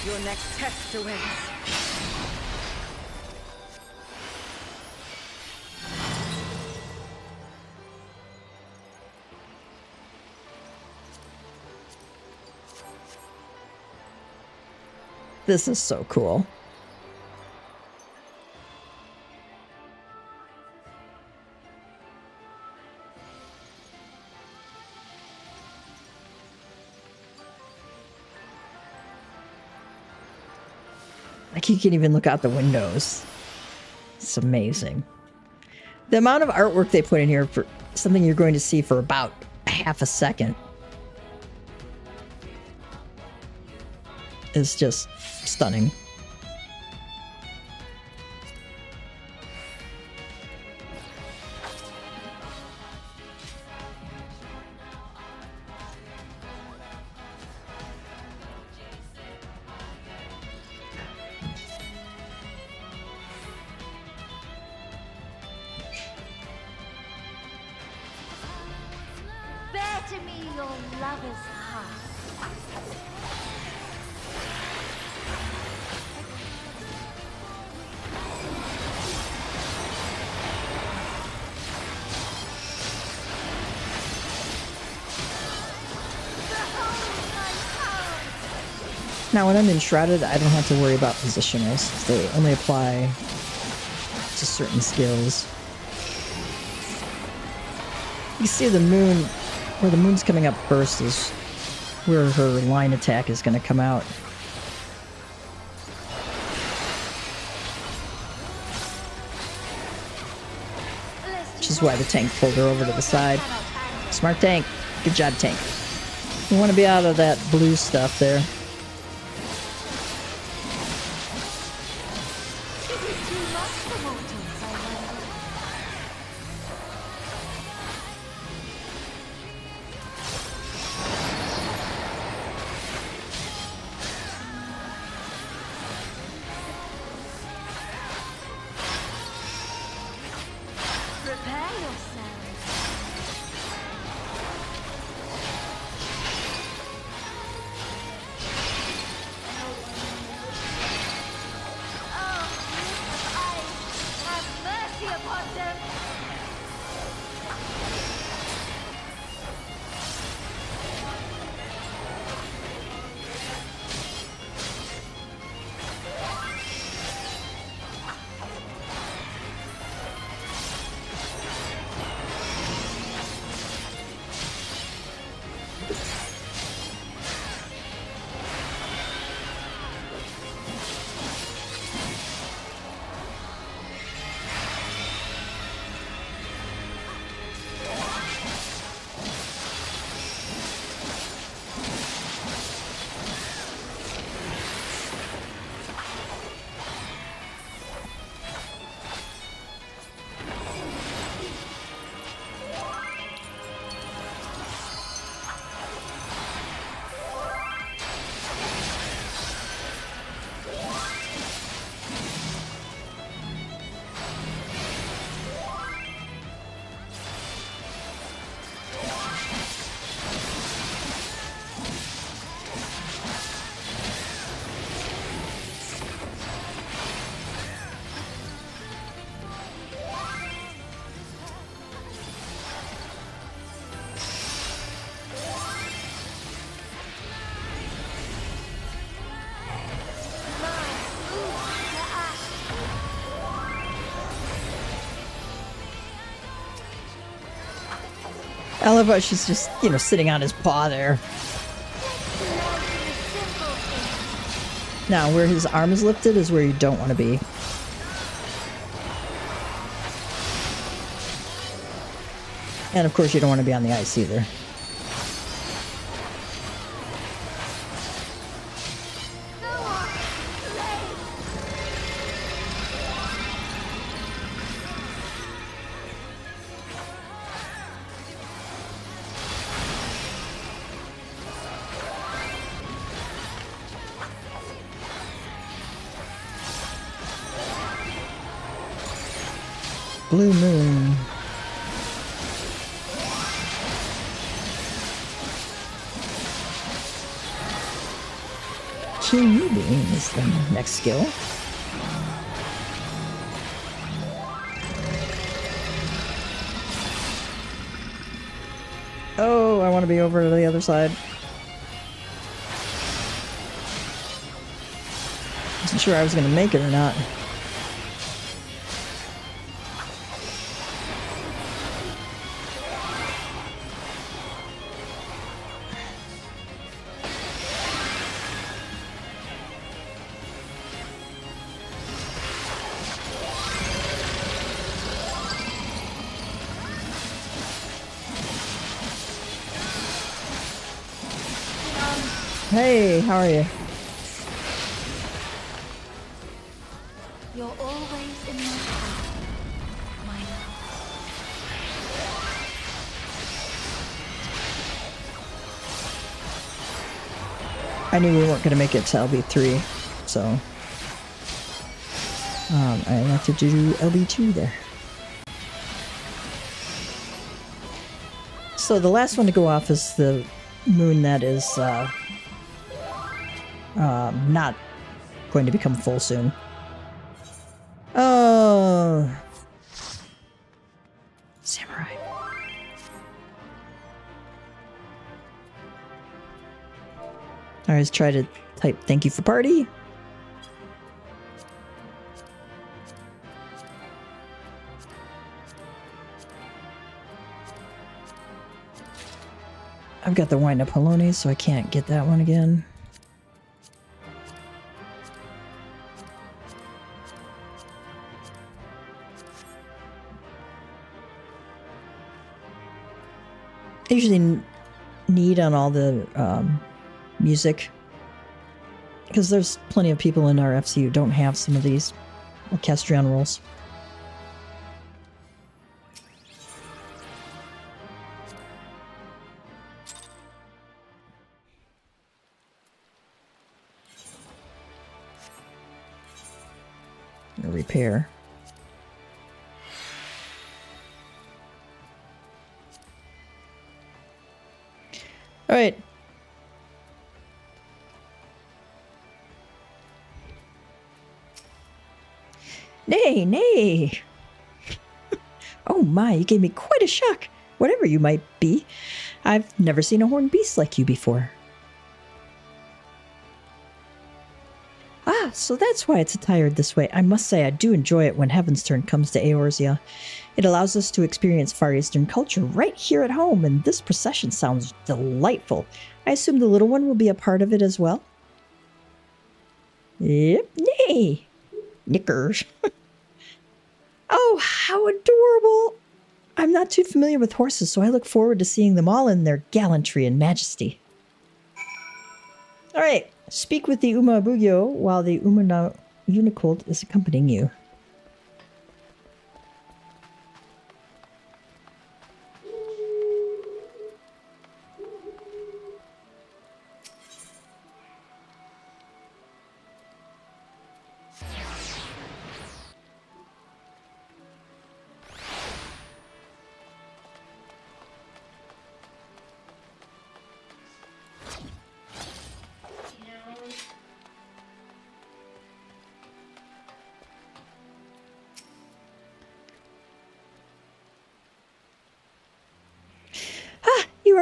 Your next test awaits. This is so cool. Like you can even look out the windows. It's amazing. The amount of artwork they put in here for something you're going to see for about half a second is just stunning. Bear to me your lover's heart. Now, when I'm enshrouded, I don't have to worry about positionals. They only apply to certain skills. You see the moon, where the moon's coming up first is where her line attack is going to come out. Which is why the tank pulled her over to the side. Smart tank. Good job, tank. You want to be out of that blue stuff there. I love how she's just, you know, sitting on his paw there. Now, where his arm is lifted is where you don't want to be. And of course, you don't want to be on the ice either. Blue moon. King Beam is the next skill. Oh, I want to be over to the other side. Wasn't sure I was going to make it or not. Hey, how are you? You're always in my heart, my love. I knew we weren't going to make it to LB3, so I have to do LB2 there. So the last one to go off is the moon that is not going to become full soon. Oh, samurai. I always try to type thank you for party. I've got the wind up Haloni, so I can't get that one again. I usually need on all the music because there's plenty of people in our FC who don't have some of these orchestrion roles. Repair. All right. Nay, nay. Oh my, you gave me quite a shock. Whatever you might be. I've never seen a horned beast like you before. Ah, so that's why it's attired this way. I must say I do enjoy it when Heavensturn comes to Eorzea. It allows us to experience Far Eastern culture right here at home, and this procession sounds delightful. I assume the little one will be a part of it as well? Yep, nay. Knickers. Oh, how adorable. I'm not too familiar with horses, so I look forward to seeing them all in their gallantry and majesty. All right. Speak with the Uma Bugyo while the Uma Unicold is accompanying you.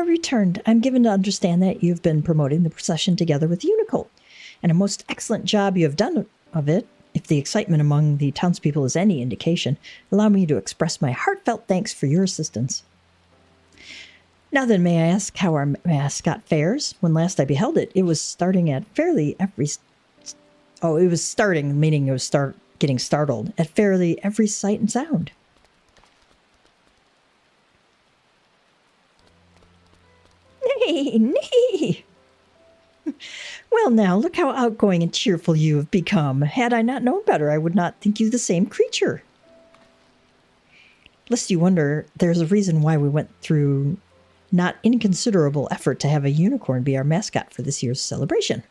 Returned. I'm given to understand that you've been promoting the procession together with Unicold, and a most excellent job you have done of it. If the excitement among the townspeople is any indication, allow me to express my heartfelt thanks for your assistance. Now then, may I ask how our mascot fares? When last I beheld it, it was starting at fairly every... Oh, it was starting, meaning it was getting startled at fairly every sight and sound. Nay, nay. Well now, look how outgoing and cheerful you have become. Had I not known better, I would not think you the same creature. Lest you wonder, there's a reason why we went through not inconsiderable effort to have a unicorn be our mascot for this year's celebration.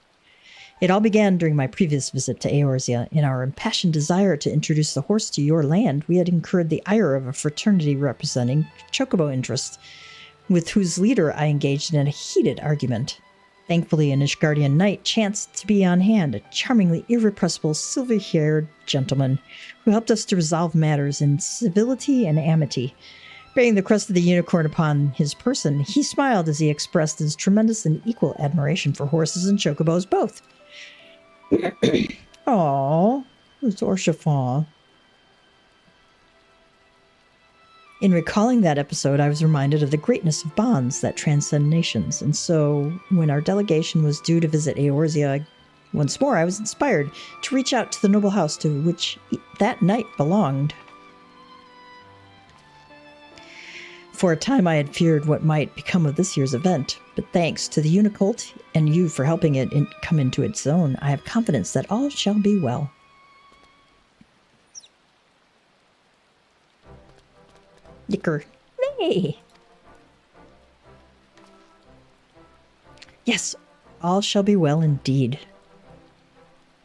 It all began during my previous visit to Eorzea. In our impassioned desire to introduce the horse to your land, we had incurred the ire of a fraternity representing chocobo interests, with whose leader I engaged in a heated argument. Thankfully, an Ishgardian knight chanced to be on hand, a charmingly irrepressible, silver-haired gentleman who helped us to resolve matters in civility and amity. Bearing the crest of the unicorn upon his person, he smiled as he expressed his tremendous and equal admiration for horses and chocobos both. Aww, it's Orshafon. In recalling that episode, I was reminded of the greatness of bonds that transcend nations, and so when our delegation was due to visit Eorzea once more, I was inspired to reach out to the noble house to which that knight belonged. For a time I had feared what might become of this year's event, but thanks to the Unicult and you for helping it come into its own, I have confidence that all shall be well. Yicker. Nay! Yes, all shall be well indeed.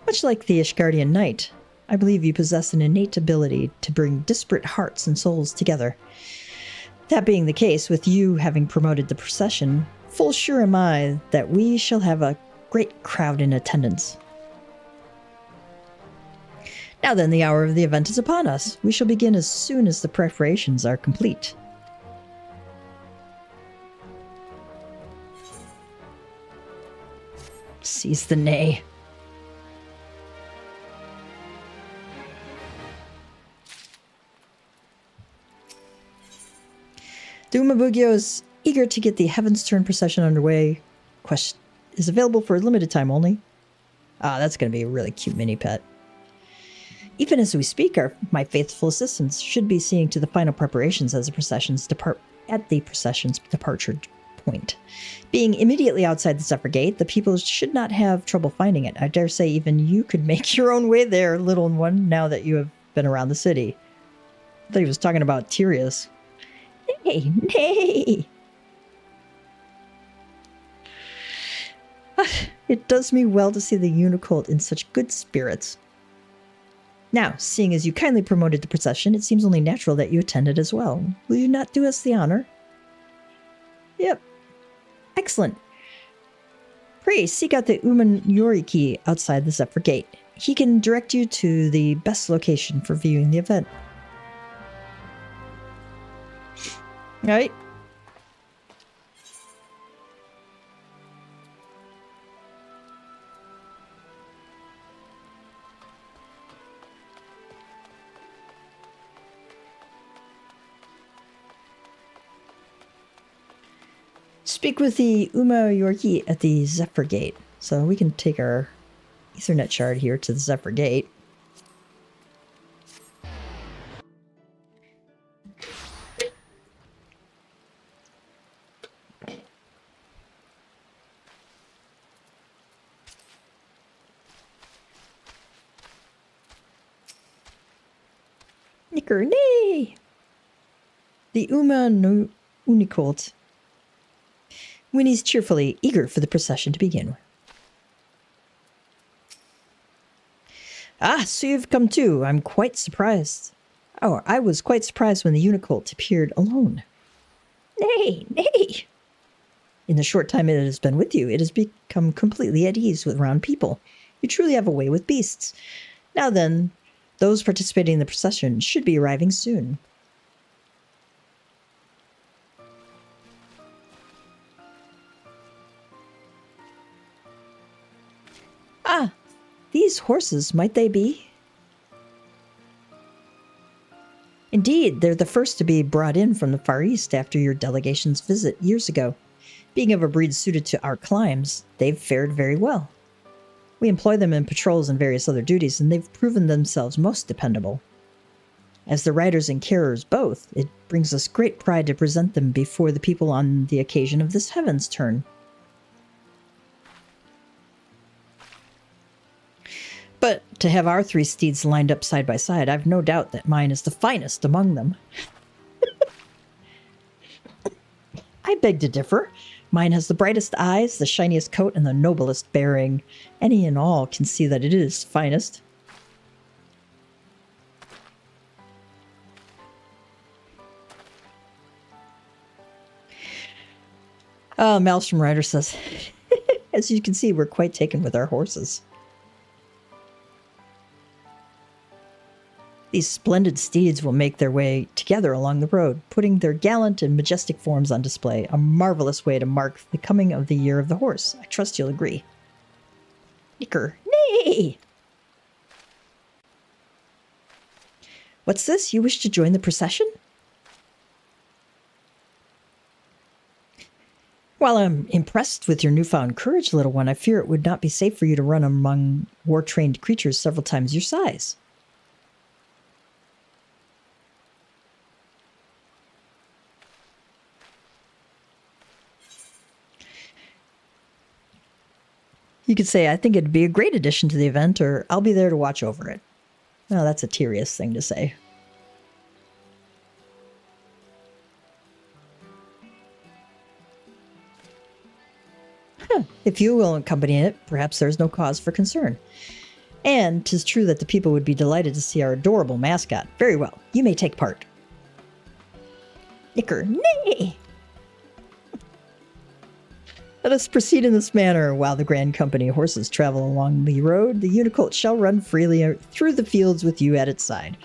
Much like the Ishgardian Knight, I believe you possess an innate ability to bring disparate hearts and souls together. That being the case, with you having promoted the procession, full sure am I that we shall have a great crowd in attendance. Now then, the hour of the event is upon us. We shall begin as soon as the preparations are complete. Seize the nay. Dumabugyo is eager to get the Heavensturn procession underway. Quest is available for a limited time only. Ah, that's going to be a really cute mini pet. Even as we speak, my faithful assistants should be seeing to the final preparations as the procession's departure point. Being immediately outside the Zephyr Gate, the people should not have trouble finding it. I dare say even you could make your own way there, little one, now that you have been around the city. I thought he was talking about Tirius. Nay, nay! It does me well to see the Unicult in such good spirits. Now, seeing as you kindly promoted the procession, it seems only natural that you attended as well. Will you not do us the honor? Yep. Excellent. Pray, seek out the Uman Yoriki outside the Zephyr Gate. He can direct you to the best location for viewing the event. Right? Speak with the Uma Yorki at the Zephyr Gate. So we can take our Ethernet shard here to the Zephyr Gate. Nicker, nay! The Uma no Unicult whinnies cheerfully, eager for the procession to begin. Ah, so you've come too. I'm quite surprised. Oh, I was quite surprised when the Unicult appeared alone. Nay, nay! In the short time it has been with you, it has become completely at ease with around people. You truly have a way with beasts. Now then, those participating in the procession should be arriving soon. Ah, these horses, might they be? Indeed, they're the first to be brought in from the Far East after your delegation's visit years ago. Being of a breed suited to our climes, they've fared very well. We employ them in patrols and various other duties, and they've proven themselves most dependable. As the riders and carers both, it brings us great pride to present them before the people on the occasion of this Heavensturn. But to have our three steeds lined up side by side, I've no doubt that mine is the finest among them. I beg to differ. Mine has the brightest eyes, the shiniest coat, and the noblest bearing. Any and all can see that it is finest. Maelstrom Rider says, as you can see, we're quite taken with our horses. These splendid steeds will make their way together along the road, putting their gallant and majestic forms on display, a marvelous way to mark the coming of the year of the horse. I trust you'll agree. Nicker, nay! What's this? You wish to join the procession? While I'm impressed with your newfound courage, little one, I fear it would not be safe for you to run among war-trained creatures several times your size. You could say, I think it'd be a great addition to the event, or I'll be there to watch over it. Oh, that's a Tirius thing to say. Huh. If you will accompany it, perhaps there's no cause for concern. And 'tis true that the people would be delighted to see our adorable mascot. Very well, you may take part. Nicker, nay! Let us proceed in this manner. While the grand company of horses travel along the road, the unicolt shall run freely through the fields with you at its side.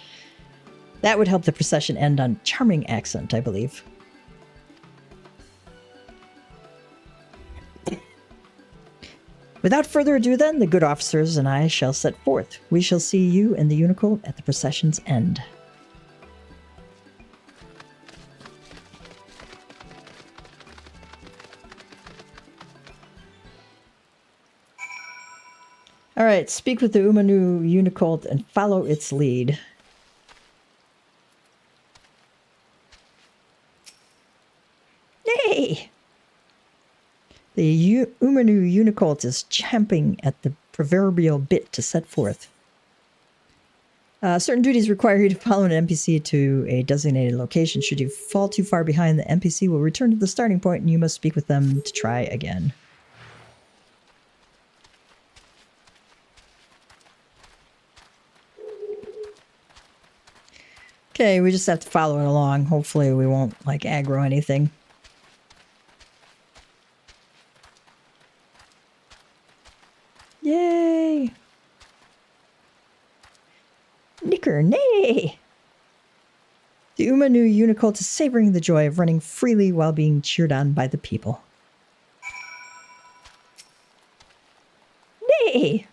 That would help the procession end on charming accent, I believe. Without further ado then, the good officers and I shall set forth. We shall see you and the unicolt at the procession's end. All right, speak with the Umanu unicolt and follow its lead. Nay! The Umanu unicolt is champing at the proverbial bit to set forth. Certain duties require you to follow an NPC to a designated location. Should you fall too far behind, the NPC will return to the starting point and you must speak with them to try again. Okay, we just have to follow it along. Hopefully we won't, like, aggro anything. Yay! Nicker, nay! The Umanu unicolt is savoring the joy of running freely while being cheered on by the people. Nay!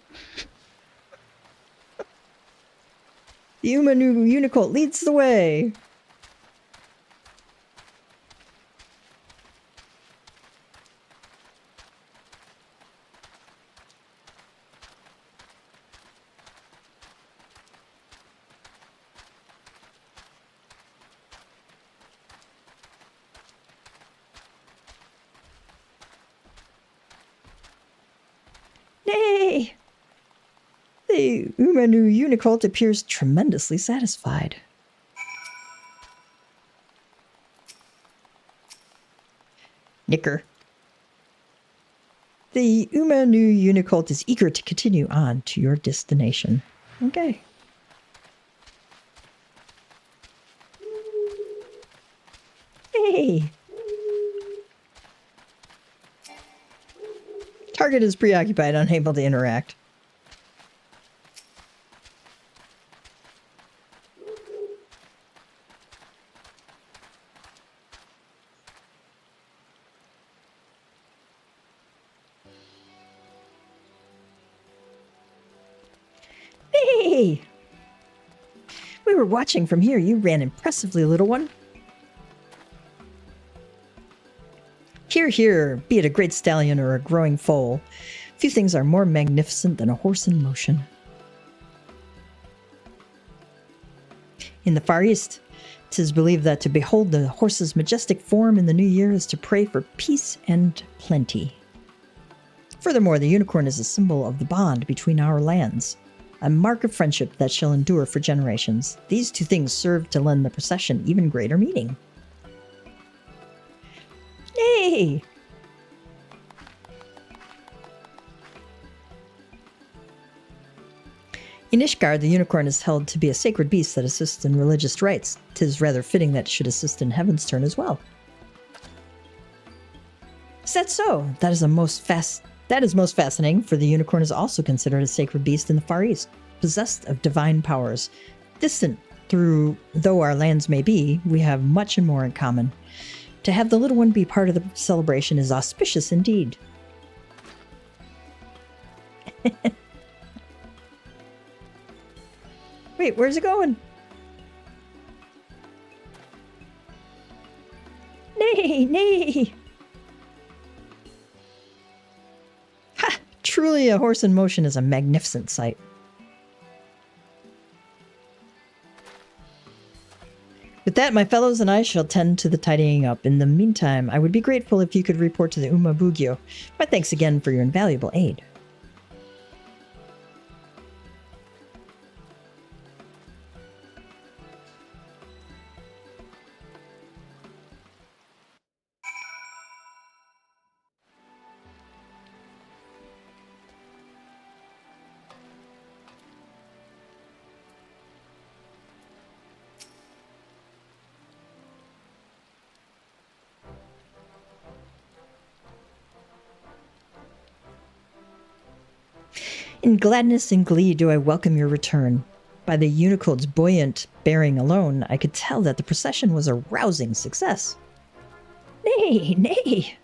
The Umanu unicolt leads the way. Nay! The Umanu unicolt appears tremendously satisfied. Nicker. The Umanu unicolt is eager to continue on to your destination. Okay. Hey! Target is preoccupied, unable to interact. Hey! We were watching from here. You ran impressively, little one. Hear, hear, be it a great stallion or a growing foal. Few things are more magnificent than a horse in motion. In the Far East, 'tis believed that to behold the horse's majestic form in the new year is to pray for peace and plenty. Furthermore, the unicorn is a symbol of the bond between our lands, a mark of friendship that shall endure for generations. These two things serve to lend the procession even greater meaning. Hey! In Ishgard, the unicorn is held to be a sacred beast that assists in religious rites. 'Tis rather fitting that it should assist in Heavensturn as well. Is that so? That is most fascinating, for the unicorn is also considered a sacred beast in the Far East, possessed of divine powers. Distant though our lands may be, we have much and more in common. To have the little one be part of the celebration is auspicious indeed. Wait, where's it going? Nay, nay! Ha! Truly, a horse in motion is a magnificent sight. With that, my fellows and I shall tend to the tidying up. In the meantime, I would be grateful if you could report to the Umabugyo. My thanks again for your invaluable aid. In gladness and glee do I welcome your return. By the unicorn's buoyant bearing alone, I could tell that the procession was a rousing success. Nay, nay.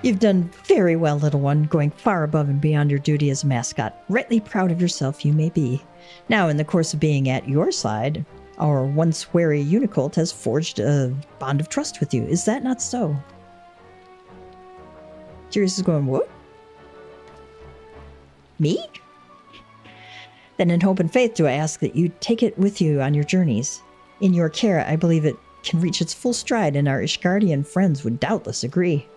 You've done very well, little one, going far above and beyond your duty as a mascot. Rightly proud of yourself you may be. Now, in the course of being at your side, our once wary unicorn has forged a bond of trust with you. Is that not so? Tirius is going, what? Me? Then in hope and faith do I ask that you take it with you on your journeys. In your care, I believe it can reach its full stride, and our Ishgardian friends would doubtless agree.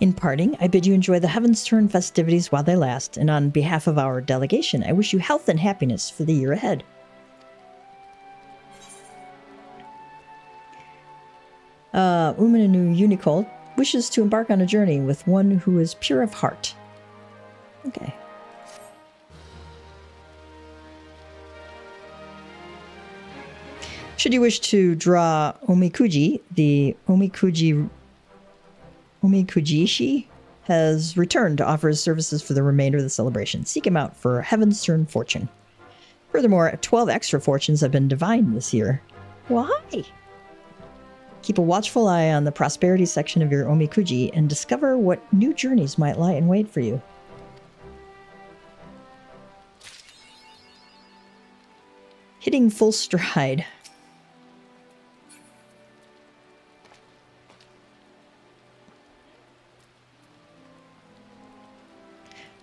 In parting, I bid you enjoy the Heavensturn festivities while they last, and on behalf of our delegation, I wish you health and happiness for the year ahead. Umaninu Unicolt wishes to embark on a journey with one who is pure of heart. Okay. Should you wish to draw Omikuji, the Omikujishi has returned to offer his services for the remainder of the celebration. Seek him out for Heavensturn fortune. Furthermore, 12 extra fortunes have been divined this year. Why? Keep a watchful eye on the prosperity section of your Omikuji and discover what new journeys might lie in wait for you. Hitting full stride.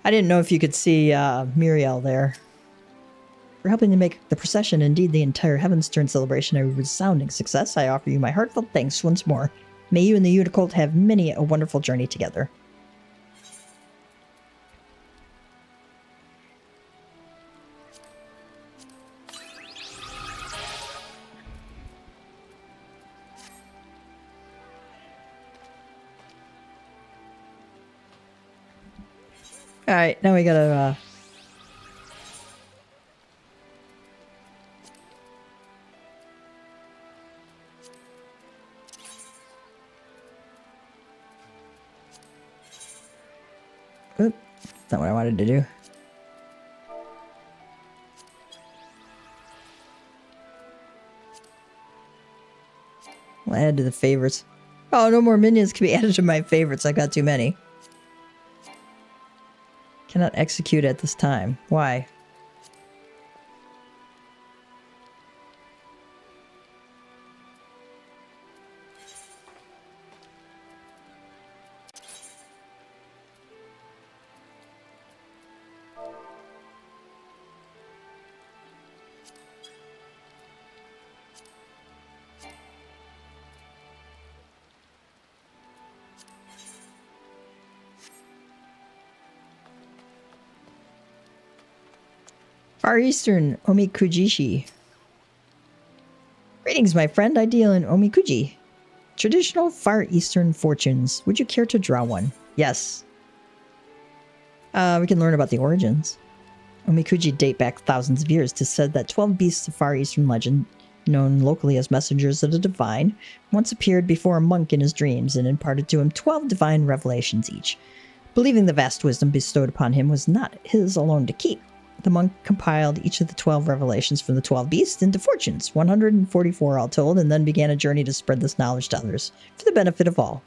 I didn't know if you could see Miriel there. For helping to make the procession, indeed the entire Heavensturn celebration, a resounding success, I offer you my heartfelt thanks once more. May you and the Unicolt have many a wonderful journey together. Alright, now we gotta, Oop, that's not what I wanted to do. I'll add to the favorites. Oh, no more minions can be added to my favorites. I got too many. Cannot execute at this time. Why? Far Eastern Omikujishi. Greetings, my friend. I deal in Omikuji. Traditional Far Eastern fortunes. Would you care to draw one? Yes. We can learn about the origins. Omikuji date back thousands of years. 'Tis said that 12 beasts of Far Eastern legend, known locally as messengers of the divine, once appeared before a monk in his dreams and imparted to him 12 divine revelations each. Believing the vast wisdom bestowed upon him was not his alone to keep, the monk compiled each of the 12 revelations from the 12 beasts into fortunes, 144 all told, and then began a journey to spread this knowledge to others, for the benefit of all.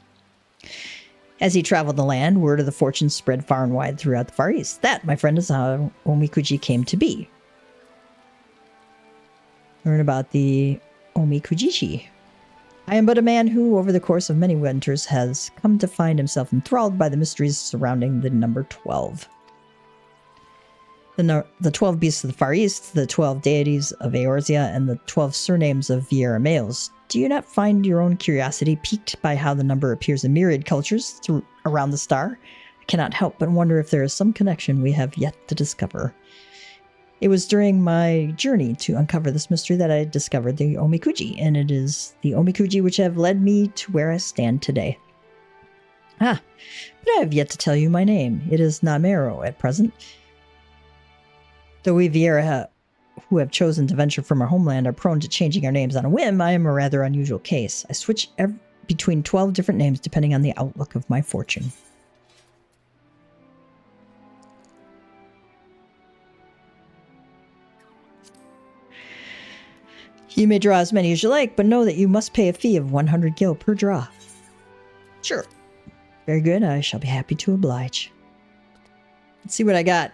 As he traveled the land, word of the fortunes spread far and wide throughout the Far East. That, my friend, is how Omikuji came to be. Learn about the Omikujishi. I am but a man who, over the course of many winters, has come to find himself enthralled by the mysteries surrounding the number 12. The 12 beasts of the Far East, the 12 deities of Eorzea, and the 12 surnames of Viera males. Do you not find your own curiosity piqued by how the number appears in myriad cultures around the star? I cannot help but wonder if there is some connection we have yet to discover. It was during my journey to uncover this mystery that I discovered the Omikuji, and it is the Omikuji which have led me to where I stand today. But I have yet to tell you my name. It is Namero at present. Though we Viera who have chosen to venture from our homeland are prone to changing our names on a whim, I am a rather unusual case. I switch between 12 different names depending on the outlook of my fortune. You may draw as many as you like, but know that you must pay a fee of 100 gil per draw. Sure. Very good. I shall be happy to oblige. Let's see what I got.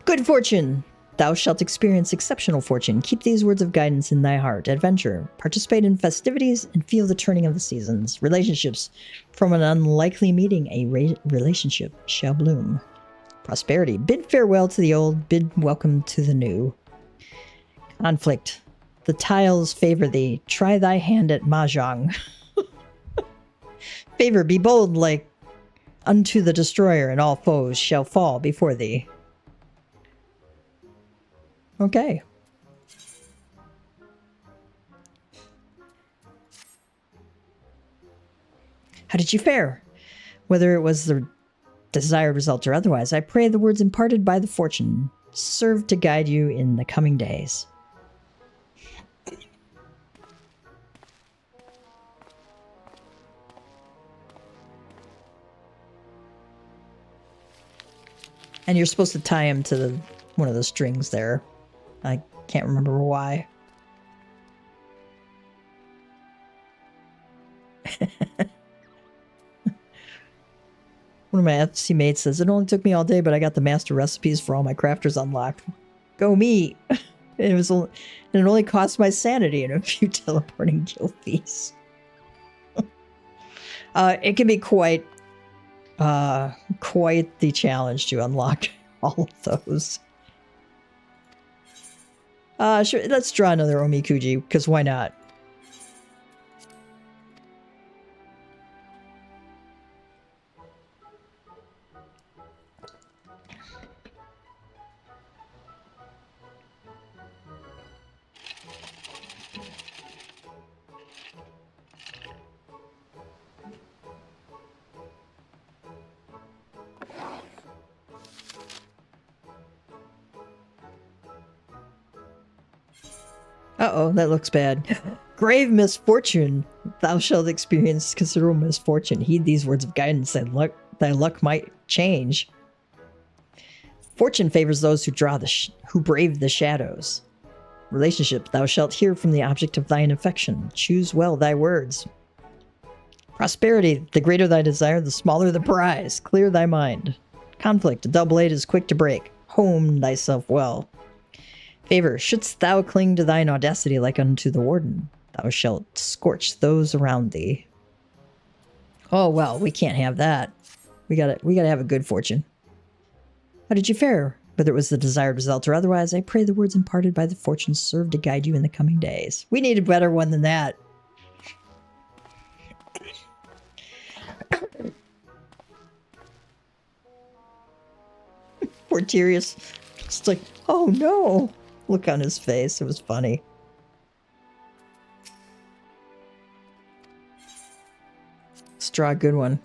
Good fortune! Thou shalt experience exceptional fortune. Keep these words of guidance in thy heart. Adventure. Participate in festivities and feel the turning of the seasons. Relationships. From an unlikely meeting, a relationship shall bloom. Prosperity. Bid farewell to the old. Bid welcome to the new. Conflict. The tiles favor thee. Try thy hand at mahjong. Favor. Be bold like unto the destroyer, and all foes shall fall before thee. Okay. How did you fare? Whether it was the desired result or otherwise, I pray the words imparted by the fortune serve to guide you in the coming days. And you're supposed to tie him to one of the strings there. I can't remember why. One of my FC mates says, it only took me all day, but I got the master recipes for all my crafters unlocked. Go me! It only cost my sanity and a few teleporting guild fees. It can be quite the challenge to unlock all of those. Sure, let's draw another Omikuji, because why not? Uh-oh, that looks bad. Grave misfortune. Thou shalt experience considerable misfortune. Heed these words of guidance, and thy luck might change. Fortune favors those who who brave the shadows. Relationship. Thou shalt hear from the object of thine affection. Choose well thy words. Prosperity. The greater thy desire, the smaller the prize. Clear thy mind. Conflict. A dull blade is quick to break. Hone thyself well. Favor. Shouldst thou cling to thine audacity like unto the warden? Thou shalt scorch those around thee. Oh, well, we can't have that. We gotta have a good fortune. How did you fare? Whether it was the desired result or otherwise, I pray the words imparted by the fortune serve to guide you in the coming days. We need a better one than that. Poor Tirius. Just like, oh no. Look on his face. It was funny. Let's draw a good one.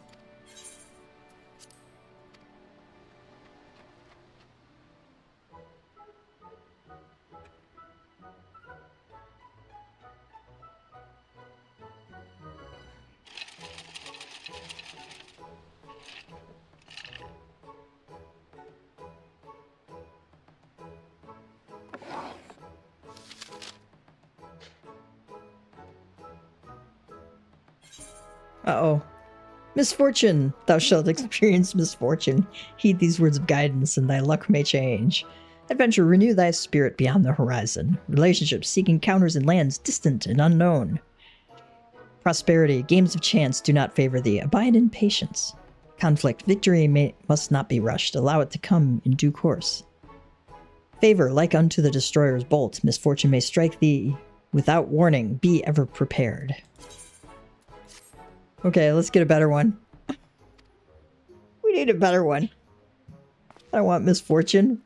Uh-oh. Misfortune! Thou shalt experience misfortune. Heed these words of guidance, and thy luck may change. Adventure, renew thy spirit beyond the horizon. Relationships, seek encounters in lands distant and unknown. Prosperity, games of chance do not favor thee. Abide in patience. Conflict, victory must not be rushed. Allow it to come in due course. Favor, like unto the destroyer's bolt. Misfortune may strike thee without warning. Be ever prepared. Okay, let's get a better one. We need a better one. I don't want misfortune.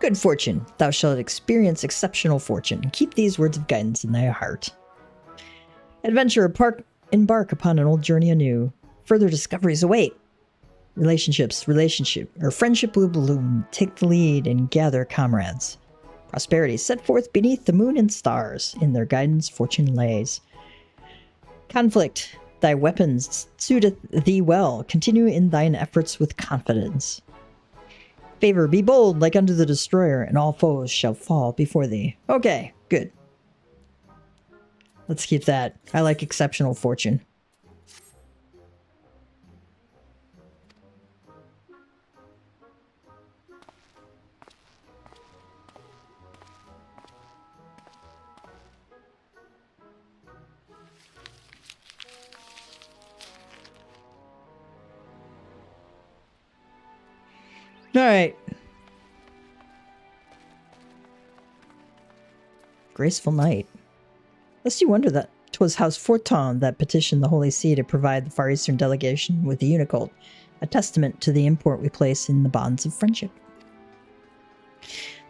Good fortune. Thou shalt experience exceptional fortune. Keep these words of guidance in thy heart. Adventure, embark upon an old journey anew. Further discoveries await. Friendship will bloom. Take the lead and gather comrades. Prosperity, set forth beneath the moon and stars. In their guidance, fortune lays. Conflict, thy weapons suiteth thee well. Continue in thine efforts with confidence. Favor, be bold like unto the destroyer, and all foes shall fall before thee. Okay, good. Let's keep that. I like exceptional fortune. All right. Graceful Knight. Lest you wonder that 'twas House Forton that petitioned the Holy See to provide the Far Eastern delegation with the Unicult, a testament to the import we place in the bonds of friendship.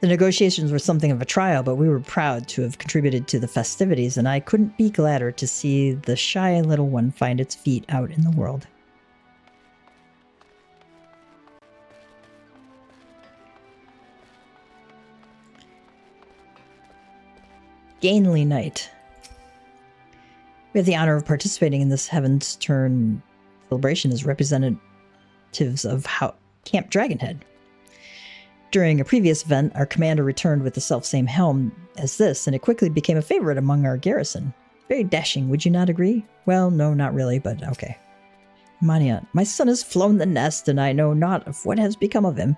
The negotiations were something of a trial, but we were proud to have contributed to the festivities, and I couldn't be gladder to see the shy little one find its feet out in the world. Gainly Knight. We have the honor of participating in this Heavensturn celebration as representatives of Camp Dragonhead. During a previous event, our commander returned with the selfsame helm as this, and it quickly became a favorite among our garrison. Very dashing, would you not agree? Well, no, not really, but okay. Mania, my son has flown the nest, and I know not of what has become of him.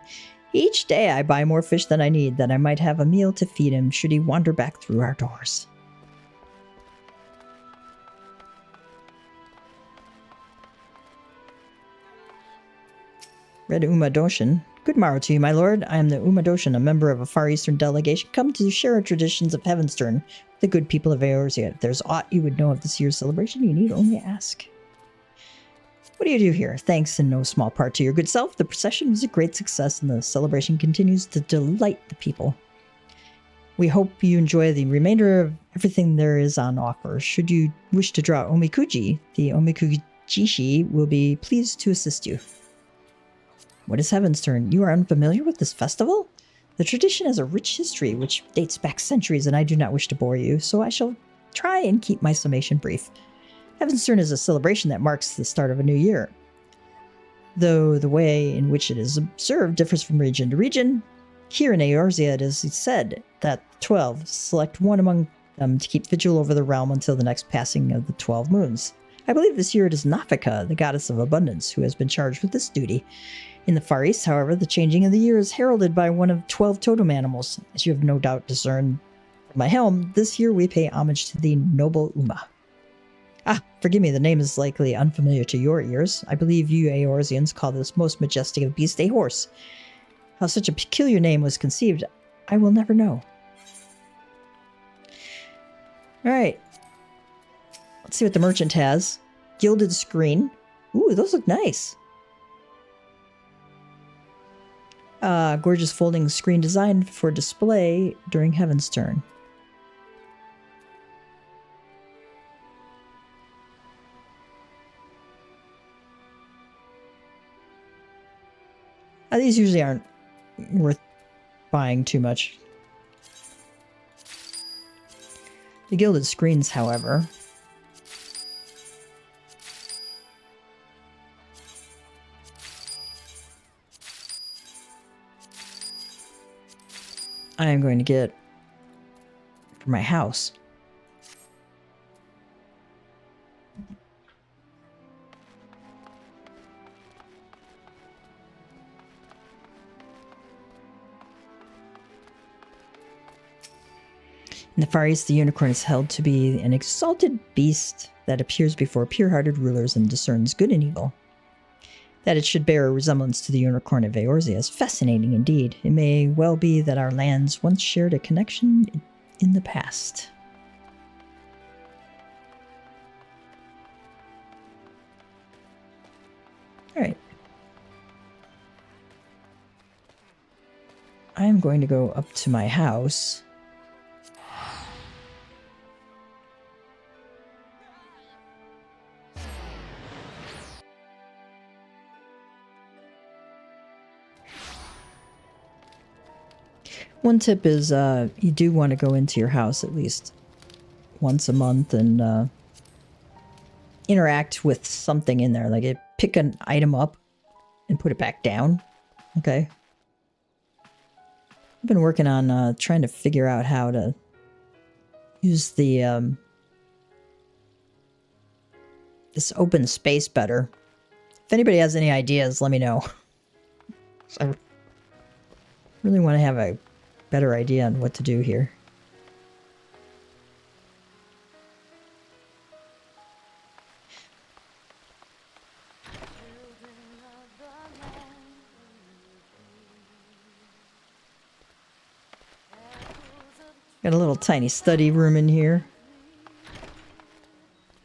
Each day I buy more fish than I need, that I might have a meal to feed him should he wander back through our doors. Red Umadoshan. Good morrow to you, my lord. I am the Umadoshan, a member of a Far Eastern delegation, come to share our traditions of Heavensturn with the good people of Eorzea. If there's aught you would know of this year's celebration, you need only ask. What do you do here? Thanks in no small part to your good self, the procession was a great success and the celebration continues to delight the people. We hope you enjoy the remainder of everything there is on offer. Should you wish to draw Omikuji, the Omikujishi will be pleased to assist you. What is Heavensturn? You are unfamiliar with this festival? The tradition has a rich history which dates back centuries, and I do not wish to bore you, so I shall try and keep my summation brief. Heavensturn is a celebration that marks the start of a new year. Though the way in which it is observed differs from region to region, here in Eorzea it is said that 12 select one among them to keep vigil over the realm until the next passing of the 12 moons. I believe this year it is Nafika, the goddess of abundance, who has been charged with this duty. In the Far East, however, the changing of the year is heralded by one of 12 totem animals. As you have no doubt discerned from my helm, this year we pay homage to the noble Uma. Ah, forgive me, the name is likely unfamiliar to your ears. I believe you Eorzeans call this most majestic of beasts a horse. How such a peculiar name was conceived, I will never know. Alright. Let's see what the merchant has. Gilded screen. Ooh, those look nice. Gorgeous folding screen designed for display during Heavensturn. These usually aren't worth buying too much. The gilded screens, however, I am going to get for my house. In the Far East, the unicorn is held to be an exalted beast that appears before pure-hearted rulers and discerns good and evil. That it should bear a resemblance to the unicorn of Eorzea is fascinating indeed. It may well be that our lands once shared a connection in the past. Alright. I'm going to go up to my house. One tip is you do want to go into your house at least once a month and interact with something in there. Like pick an item up and put it back down. Okay. I've been working on trying to figure out how to use the this open space better. If anybody has any ideas, let me know. I really want to have a better idea on what to do here. Got a little tiny study room in here.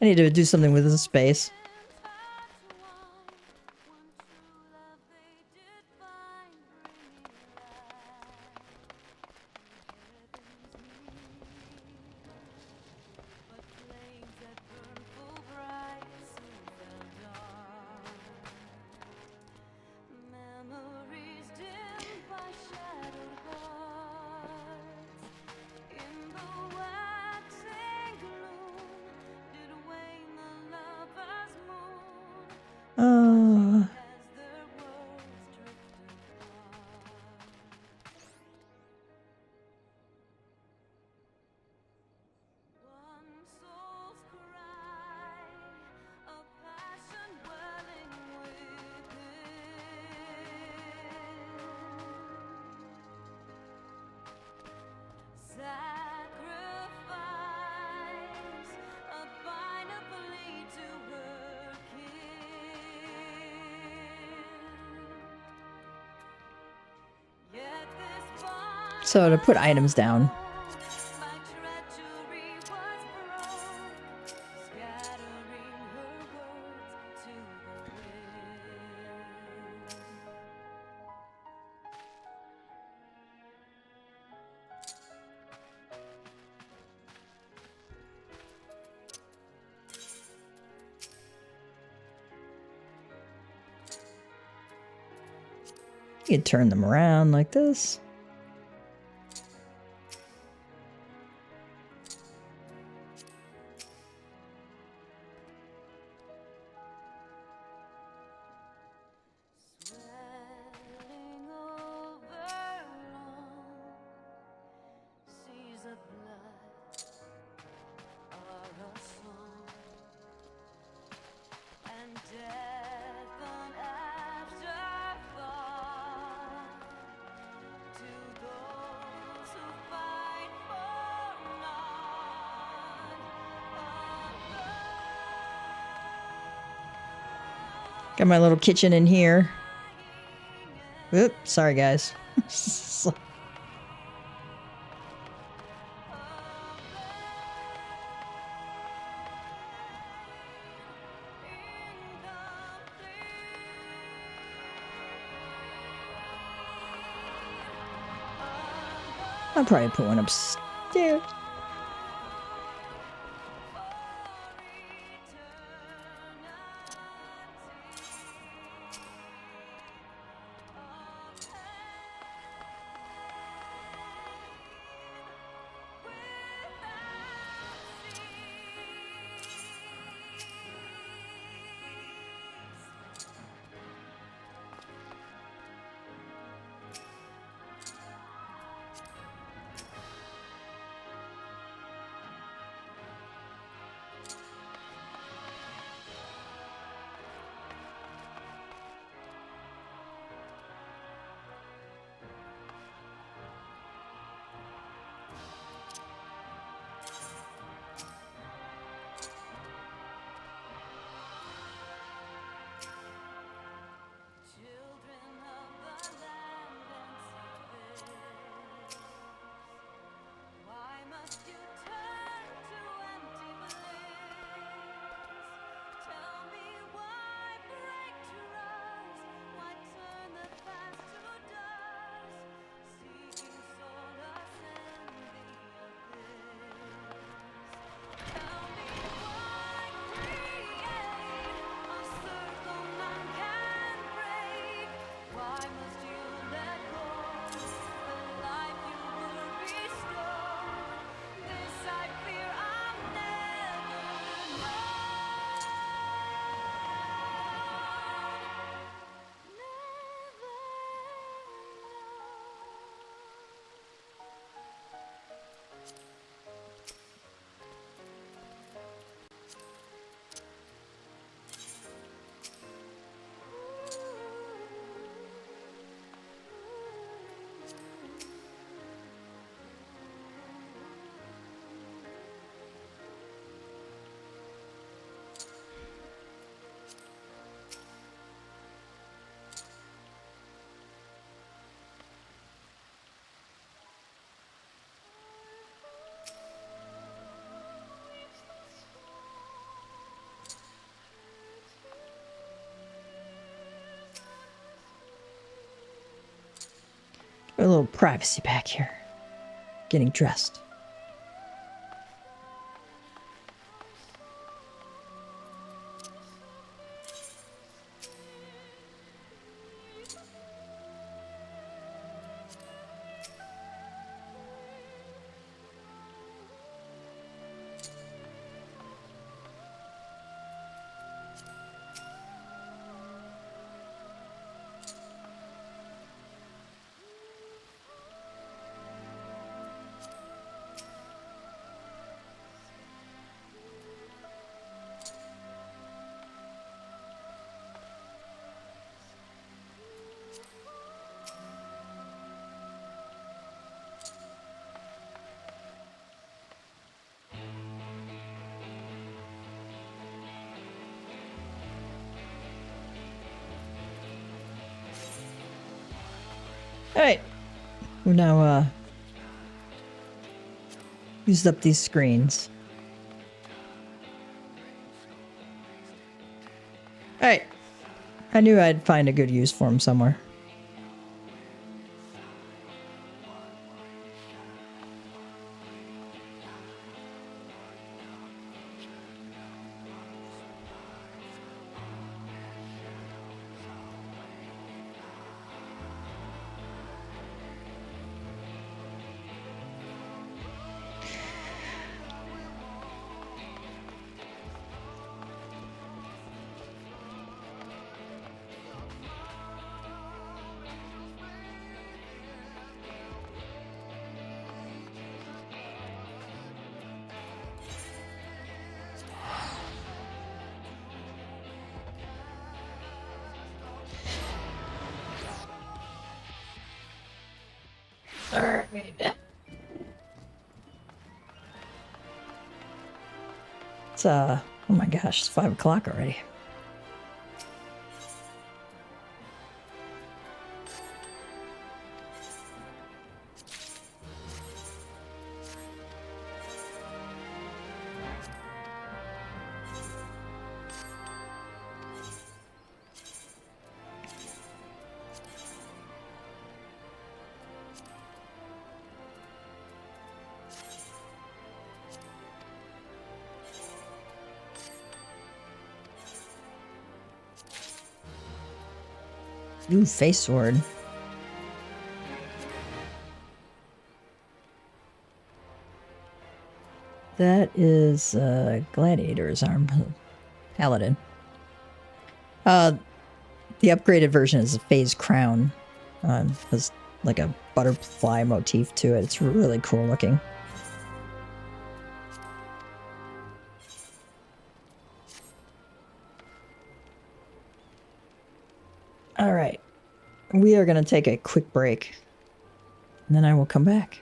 I need to do something with this space. So to put items down. You can turn them around like this. Got my little kitchen in here. Oop, sorry guys. I'll probably put one upstairs. A little privacy back here. Getting dressed. Alright. We've now used up these screens. Alright. I knew I'd find a good use for them somewhere. All right. It's oh my gosh, it's 5 o'clock already. Ooh, face sword. That is Gladiator's arm. Paladin. The upgraded version is a phase crown. Has like a butterfly motif to it. It's really cool looking. All right. We are going to take a quick break. And then I will come back.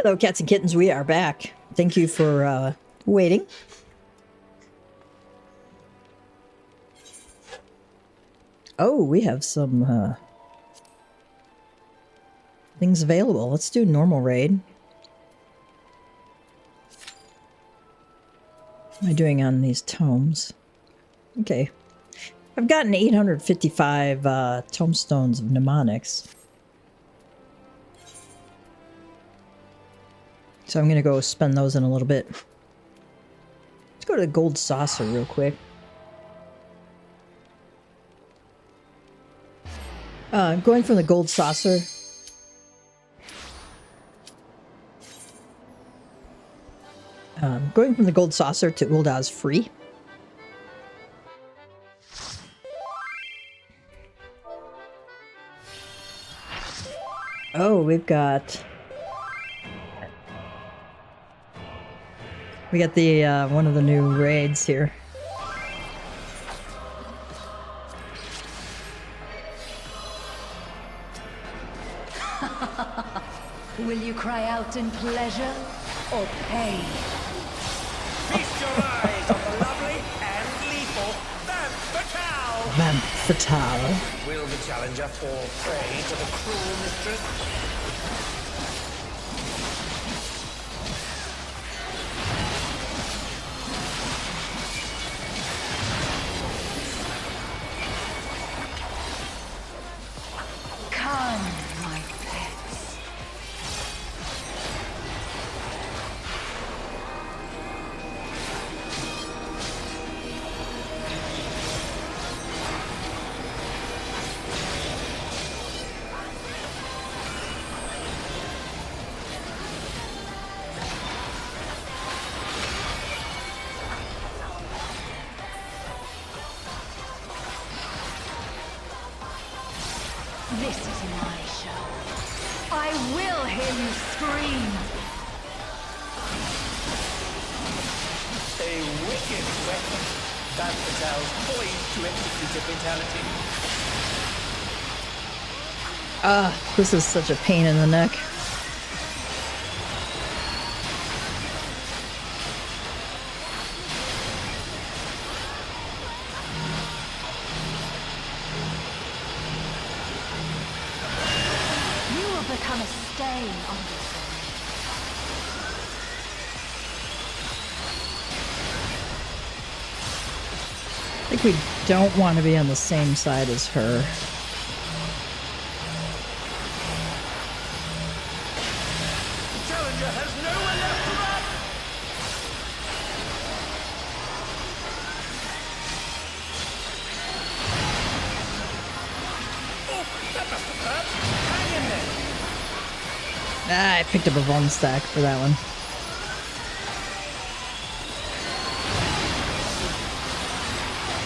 Hello, cats and kittens. We are back. Thank you for waiting. Oh, we have some things available. Let's do normal raid. What am I doing on these tomes? Okay. I've gotten 855 tomestones of mnemonics. So I'm going to go spend those in a little bit. Let's go to the gold saucer real quick. Going from the gold saucer. Going from the gold saucer to Ul'dah is free. Oh, we got the one of the new raids here. Will you cry out in pleasure or pain? Feast your eyes on the lovely and lethal Vamp Fatale! Vamp Fatale. Will the challenger fall prey to the cruel mistress? Come, my pets. This is my show. I will hear you scream. A wicked weapon. Vamp Fatale's poised to execute a fatality. This is such a pain in the neck. You will become a stain on this world. I think we don't want to be on the same side as her. The challenger has nowhere left to run! Oh, that must have hurt! Hang in there! Ah, I picked up a Von stack for that one.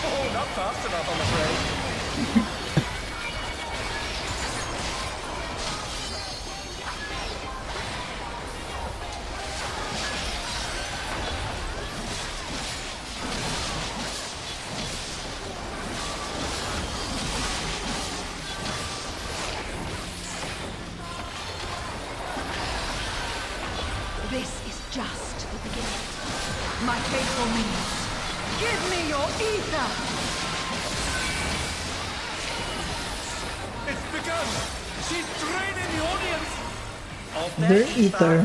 Oh, not fast enough, I'm afraid. This is just the beginning. My faithful minions, give me your ether! It's begun! She's draining the audience! Of Their ether.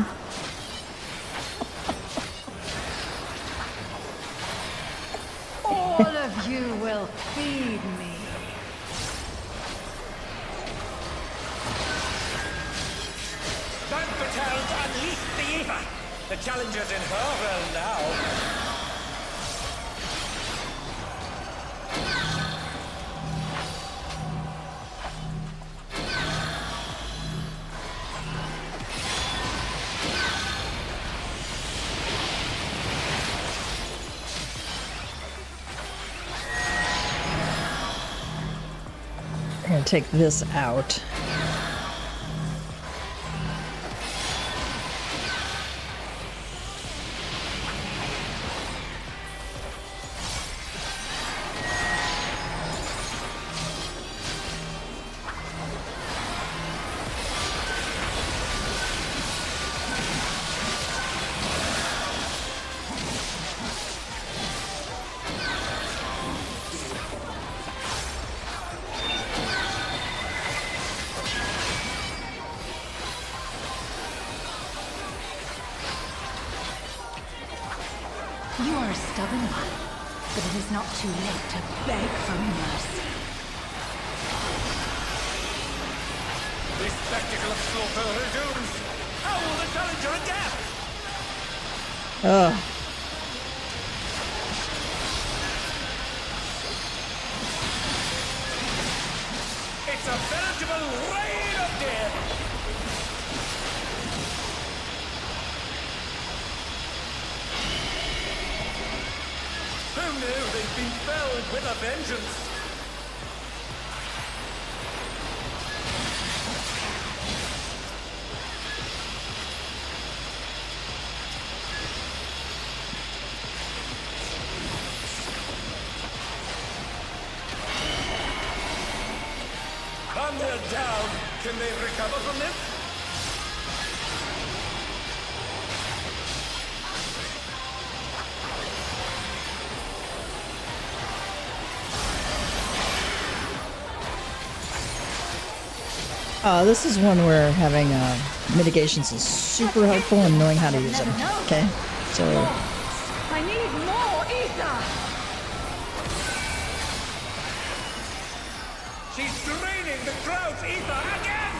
All of you will feed me. Vamp Fatale to unleash the ether! The challenger's in her realm now. I'm gonna take this out. It is not too late to beg for mercy. This spectacle of slaughter resumes. How will the challenger adapt? Ugh. It's a veritable rain of death! Who knew they'd been felled with a vengeance? And they're down. Can they recover from this? This is one where having mitigations is super helpful and knowing how to use them. Okay, so I need more ether! She's draining the crowd's ether again!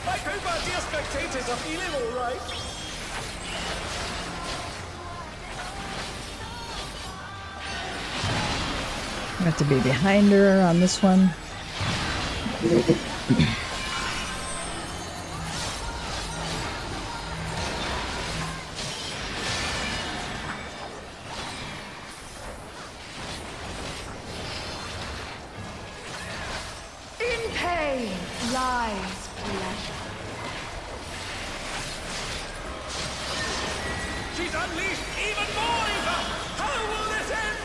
I hope our dear spectators are feeling all right. I have to be behind her on this one. In pain lies pleasure. She's unleashed even more ether! How will this end?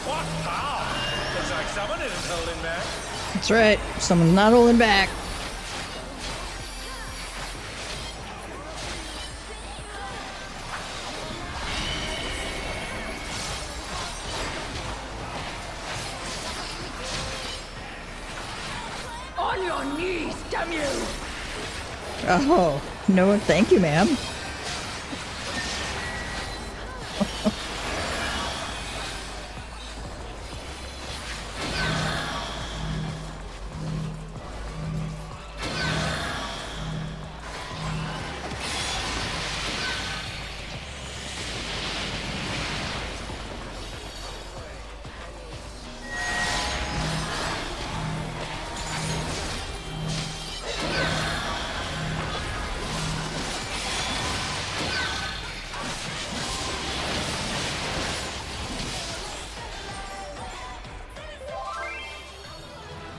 What power? Looks like someone isn't holding back. That's right. Someone's not holding back. On your knees, damn you! Oh, no, thank you, ma'am.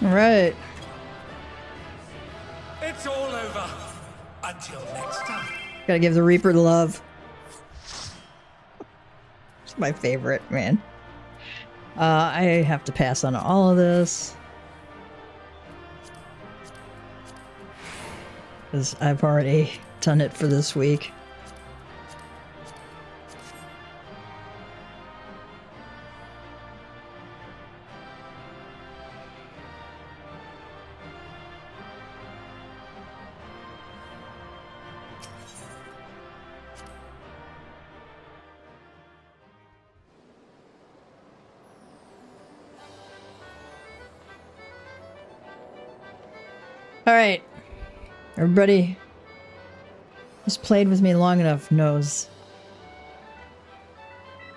All right. It's all over. Until next time. Gotta give the Reaper the love. It's my favorite, man. I have to pass on all of this. Because I've already done it for this week. Alright. Everybody who's played with me long enough knows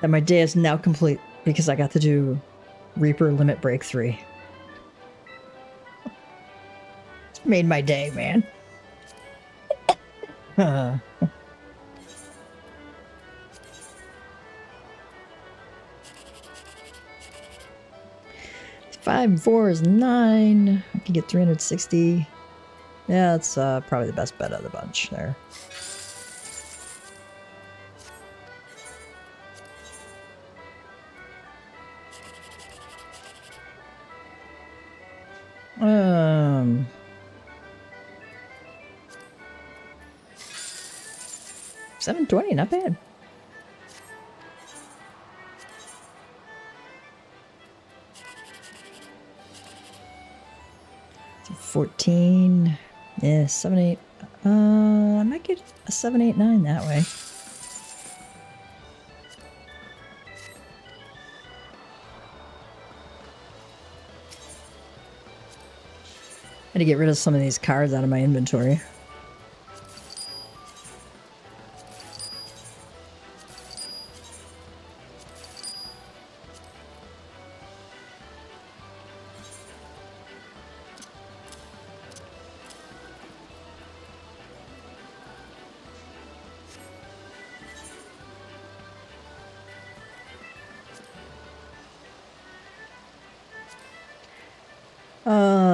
that my day is now complete because I got to do Reaper Limit Break 3. It's made my day, man. 5 and 4 is 9. I can get 360. Yeah, that's probably the best bet of the bunch there. Um, 720, not bad. So 14, yeah, 7, 8. I might get a 7, 8, 9 that way. I had to get rid of some of these cards out of my inventory.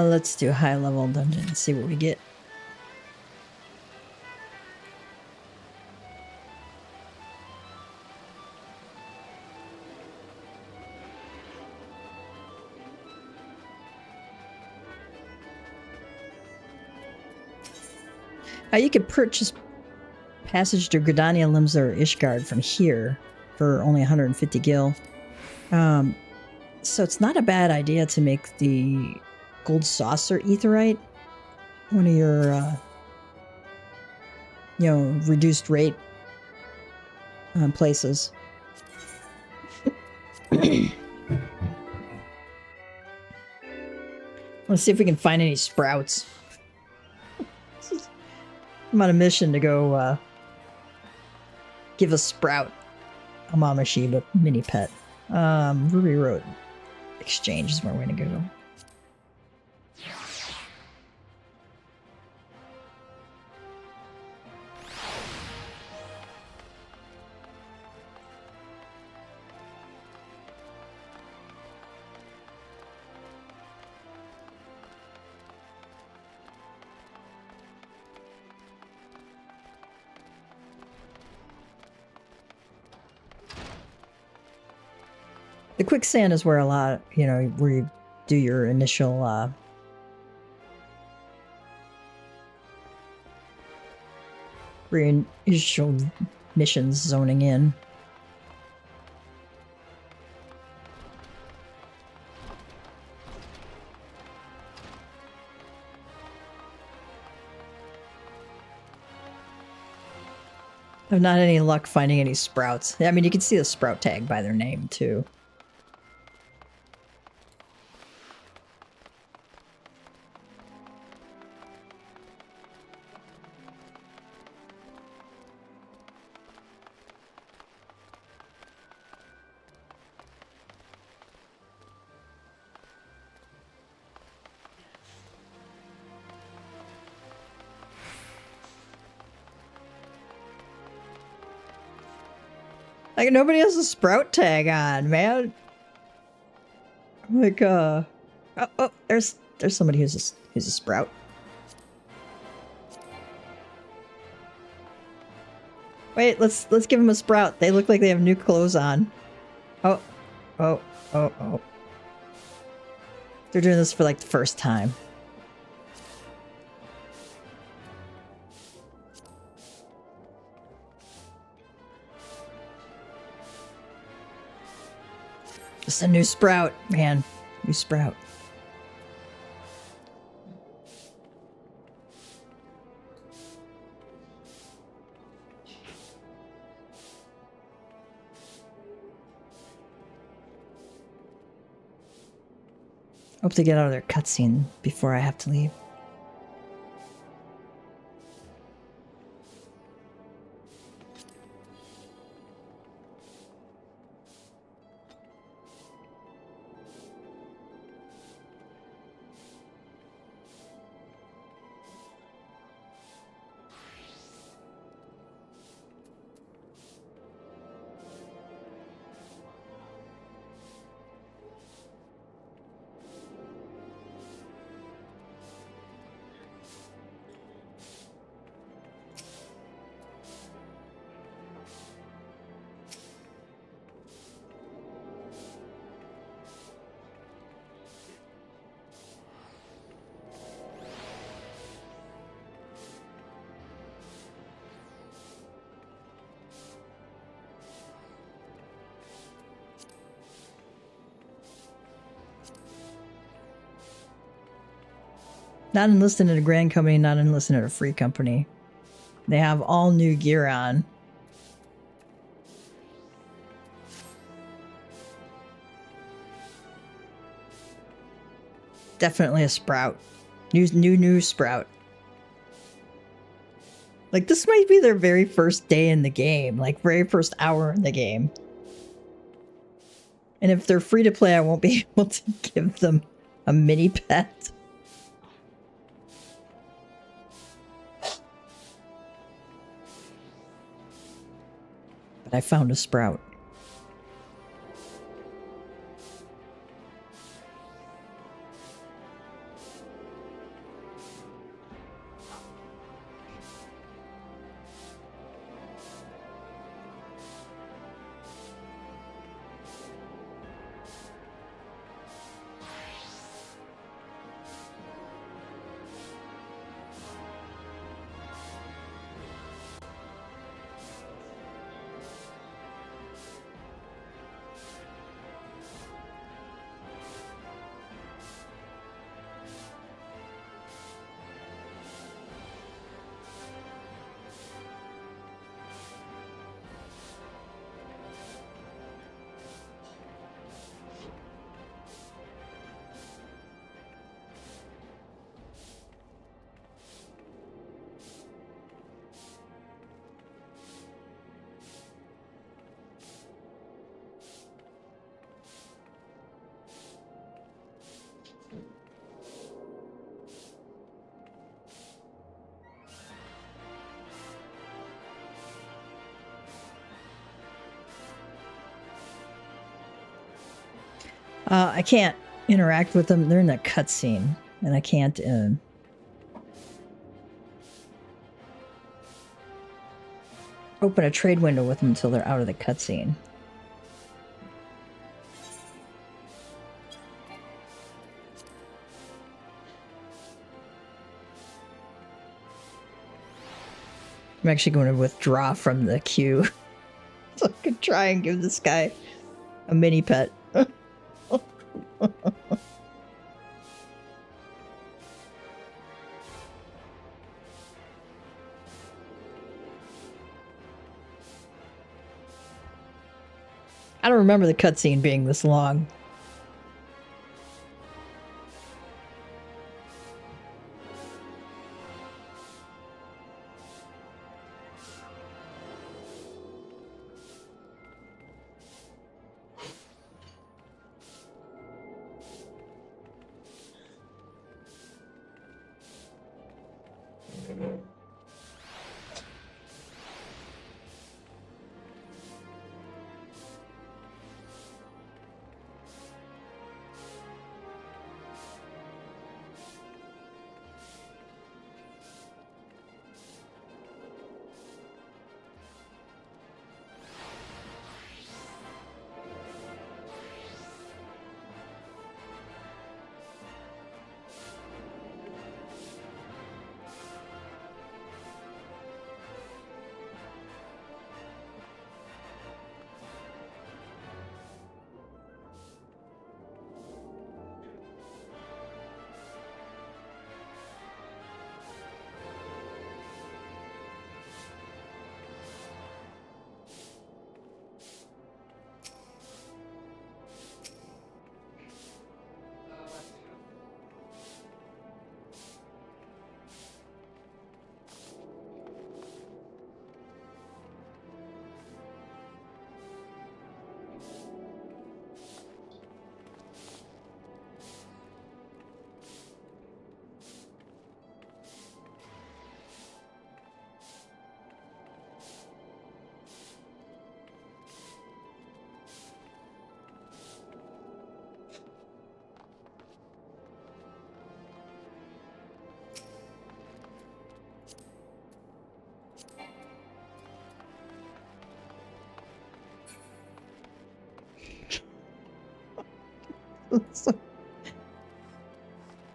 Let's do high level dungeon and see what we get. You could purchase passage to Gridania, Limsa, or Ishgard from here for only 150 gil. So it's not a bad idea to make the gold saucer aetherite one of your, reduced rate places. Let's see if we can find any sprouts. I'm on a mission to go give a sprout a Mameshiba Minipet. Ruby Road Exchange is where we're going to go. The quicksand is where a lot, where you do your initial missions zoning in. I've not had any luck finding any sprouts. I mean, you can see the sprout tag by their name, too. Like, nobody has a sprout tag on, man. Like, oh, there's somebody who's a sprout. Wait, let's give them a sprout. They look like they have new clothes on. Oh. They're doing this for like the first time. Just a new sprout, man. New sprout. Hope to get out of their cutscene before I have to leave. Not enlisted in a grand company, not enlisted in a free company. They have all new gear on. Definitely a sprout. New sprout. Like, this might be their very first day in the game. Like, very first hour in the game. And if they're free to play, I won't be able to give them a mini pet. But I found a sprout. I can't interact with them. They're in a cutscene, and I can't open a trade window with them until they're out of the cutscene. I'm actually going to withdraw from the queue so I can try and give this guy a mini pet. I don't remember the cutscene being this long.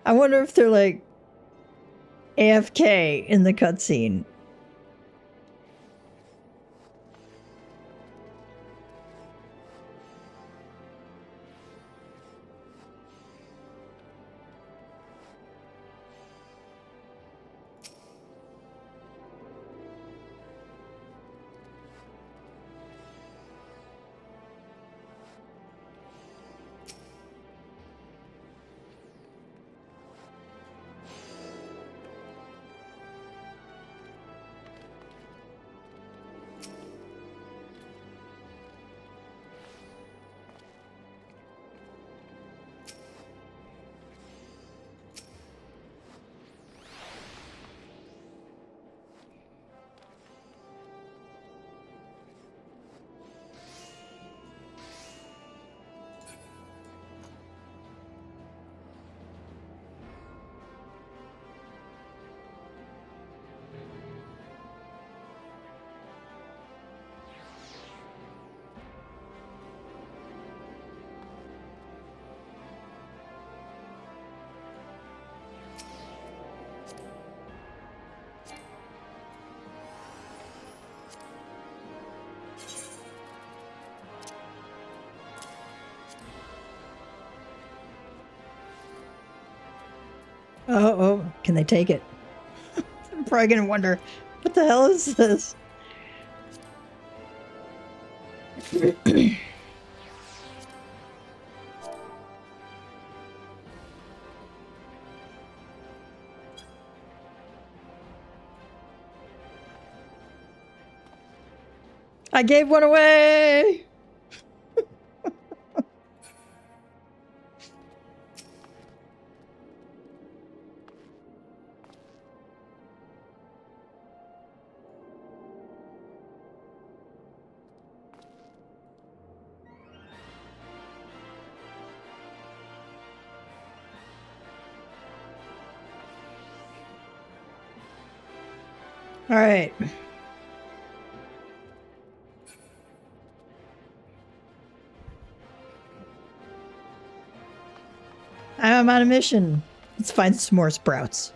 I wonder if they're like AFK in the cutscene. Oh, can they take it? I'm probably gonna wonder, what the hell is this? I gave one away! All right. I'm on a mission. Let's find some more sprouts.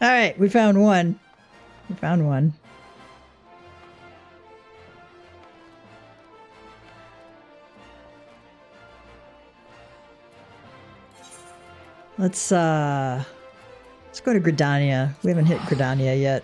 All right, we found one. We found one. Let's go to Gridania. We haven't hit Gridania yet.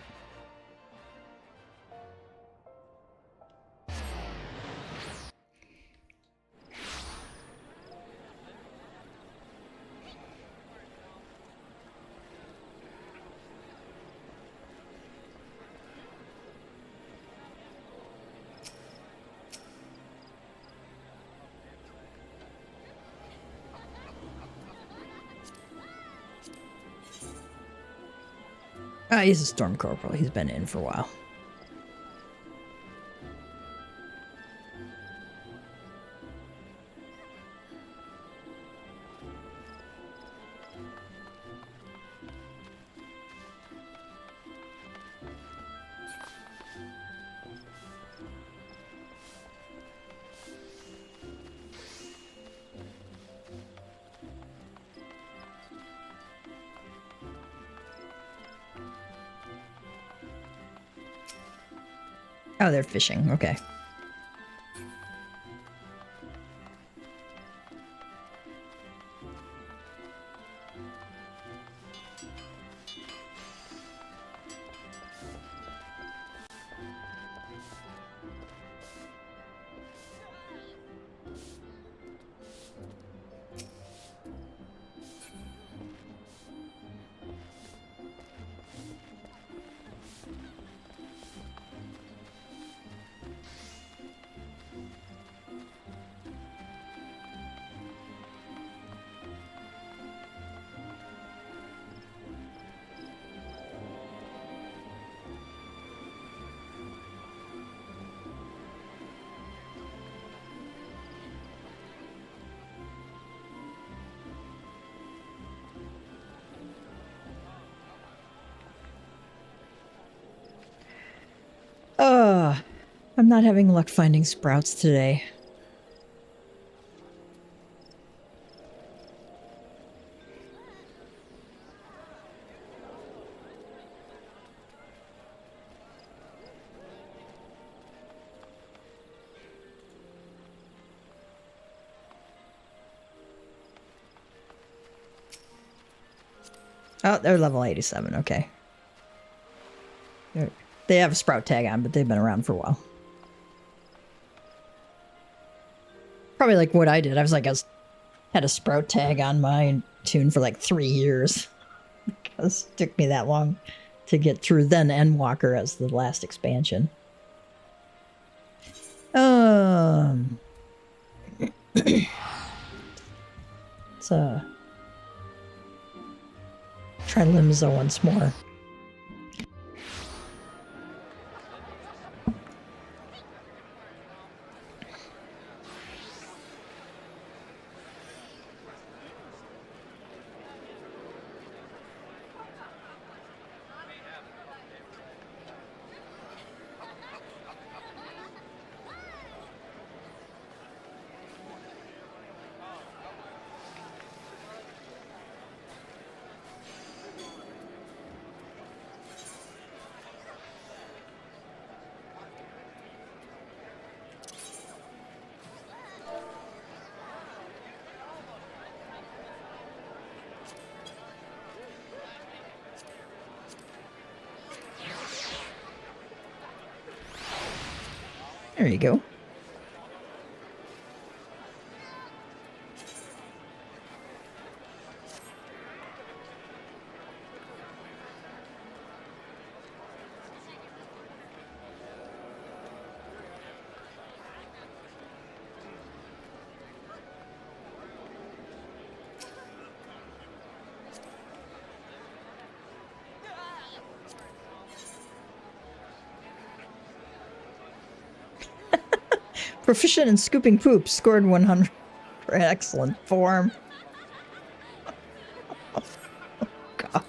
He's a Storm Corporal. He's been in for a while. Oh, they're fishing. Okay. I'm not having luck finding sprouts today. Oh, they're level 87. Okay. They have a sprout tag on, but they've been around for a while. Probably like what I did. I had a sprout tag on my tune for like 3 years. Because it took me that long to get through then Endwalker as the last expansion. Let's try Limsa once more. There you go. Proficient in scooping poop. Scored 100 for excellent form. Oh, God.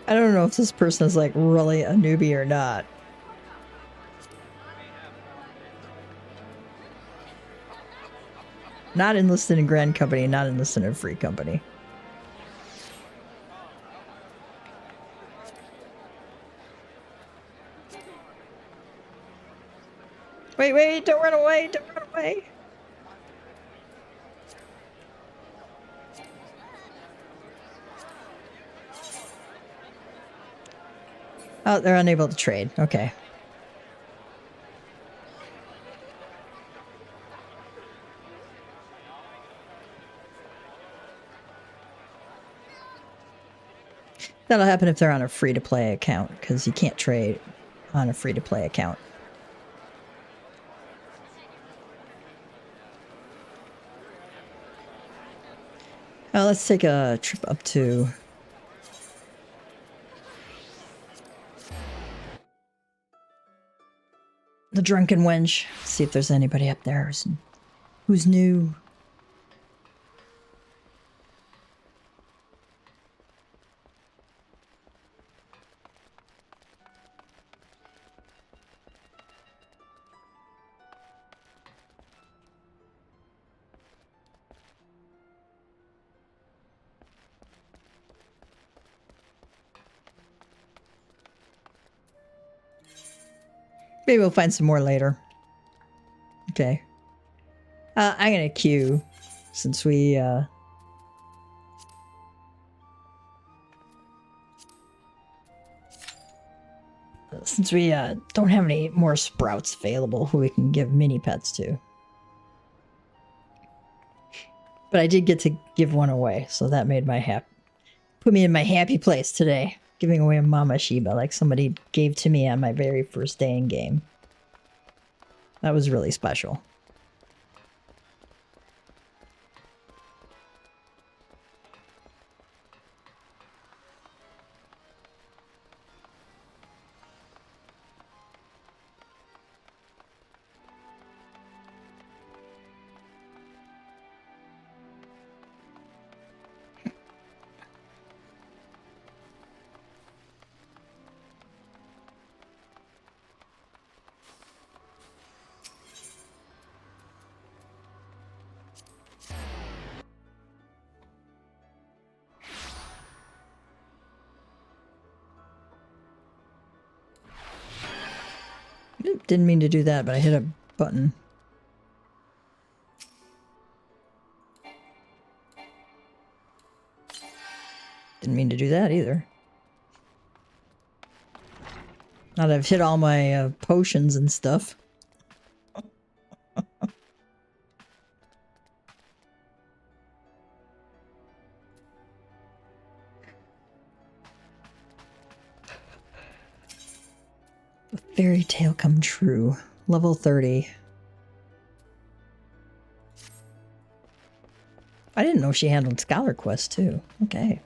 I don't know if this person is like really a newbie or not. Not enlisted in Grand Company, not enlisted in Free Company. Wait, wait, don't run away, don't run away. Oh, they're unable to trade. Okay. That'll happen if they're on a free-to-play account, because you can't trade on a free-to-play account. Let's take a trip up to the Drunken Wench. See if there's anybody up there who's new. Maybe we'll find some more later. Okay. I'm gonna queue since we don't have any more sprouts available who we can give mini pets to. But I did get to give one away, so that made put me in my happy place today. Giving away a Mameshiba like somebody gave to me on my very first day in game. That was really special. Didn't mean to do that, but I hit a button. Didn't mean to do that either. Now that I've hit all my potions and stuff. A fairy tale come true. Level 30. I didn't know she handled Scholar Quest too. Okay.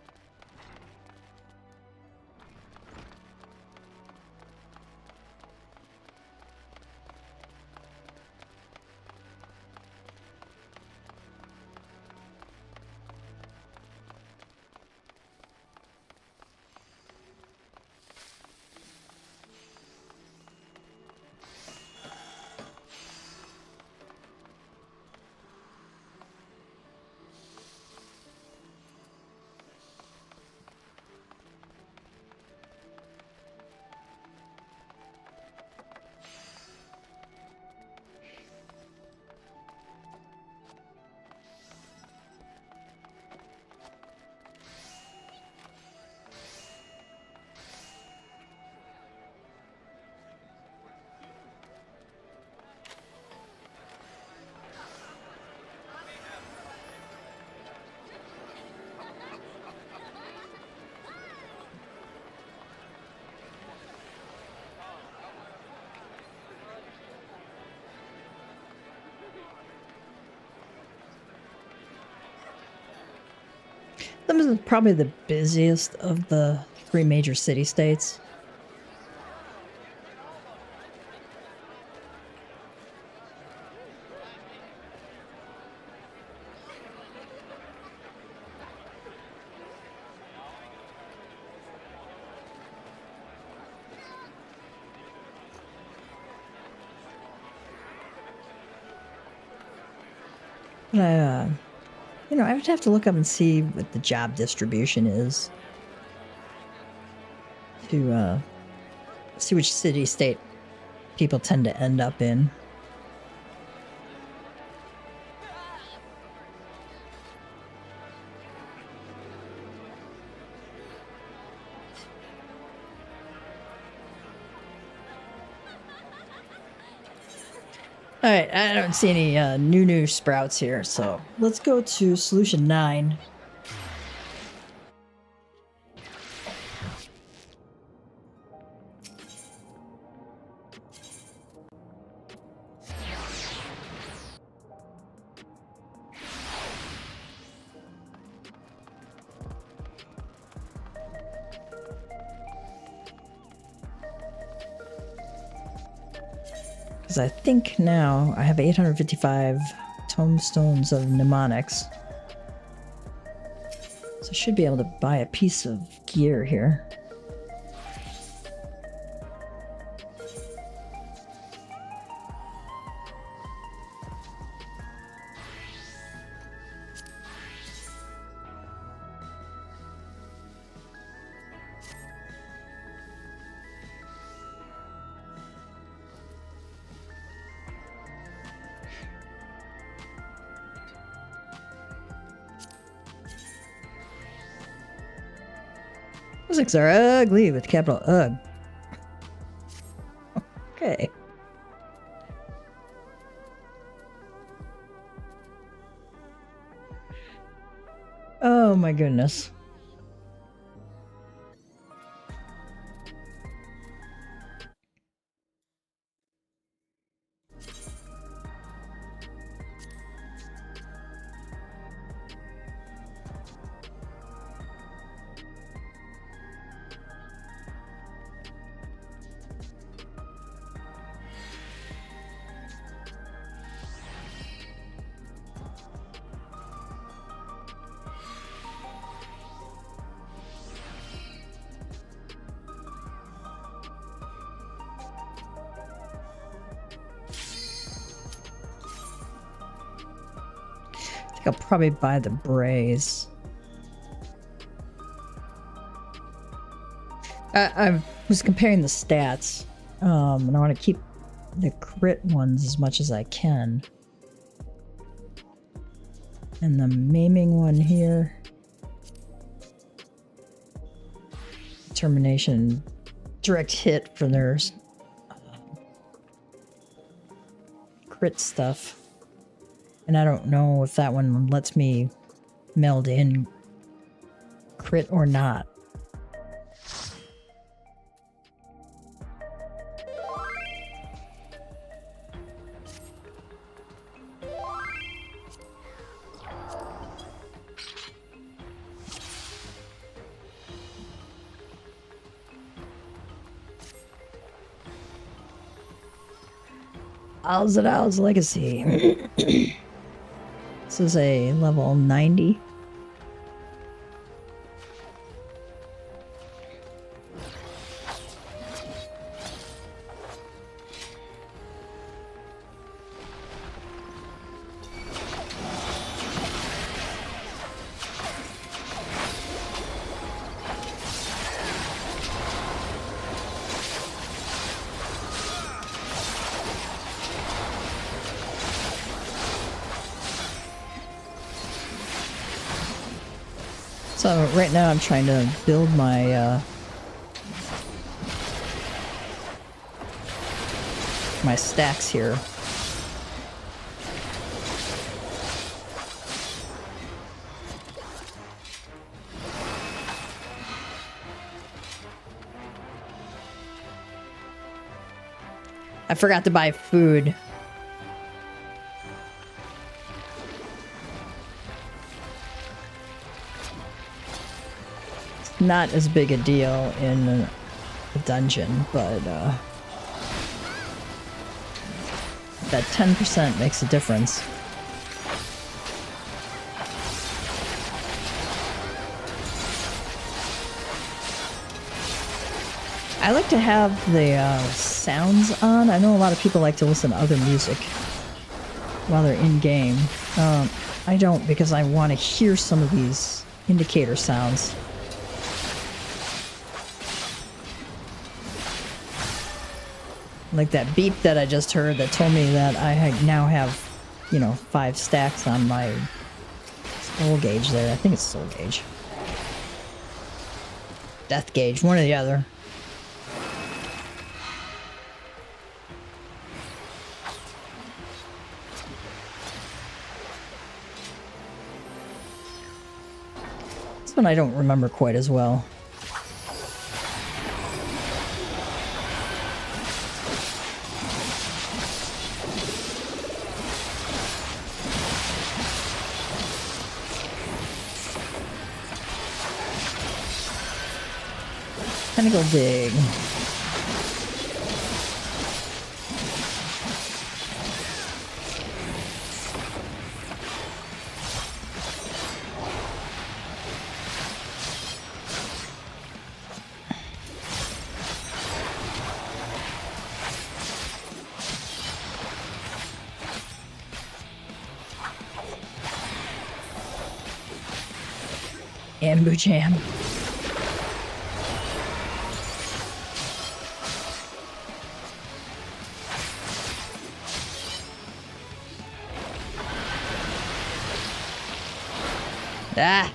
This is probably the busiest of the 3 major city-states. You know, I would have to look up and see what the job distribution is to see which city-state people tend to end up in. All right, I don't see any new sprouts here, so let's go to solution 9. I think now I have 855 tomestones of mnemonics. So I should be able to buy a piece of gear here. Physics are ugly with capital UG. Okay. Oh my goodness. I'll probably buy the brace. I was comparing the stats, and I want to keep the crit ones as much as I can. And the maiming one here. Determination. Direct hit for their crit stuff. And I don't know if that one lets me meld in crit or not. Ul'dah's Legacy. This is a level 90. So right now I'm trying to build my my stacks here. I forgot to buy food. Not as big a deal in a dungeon, but that 10% makes a difference. I like to have the sounds on. I know a lot of people like to listen to other music while they're in game. I don't, because I want to hear some of these indicator sounds. Like that beep that I just heard that told me that I now have, you know, 5 stacks on my soul gauge there. I think it's soul gauge. Death gauge, one or the other. This one I don't remember quite as well. Go dig. Ambu jam. Ah!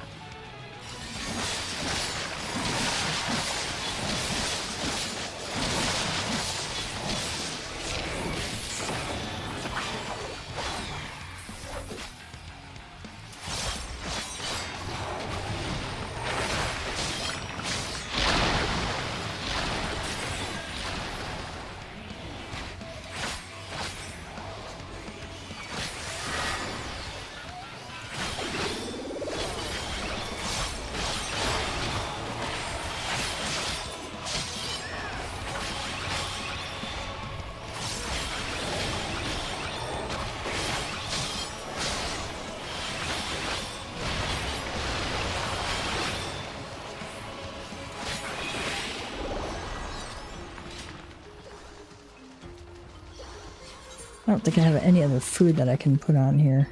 I don't think I have any other food that I can put on here.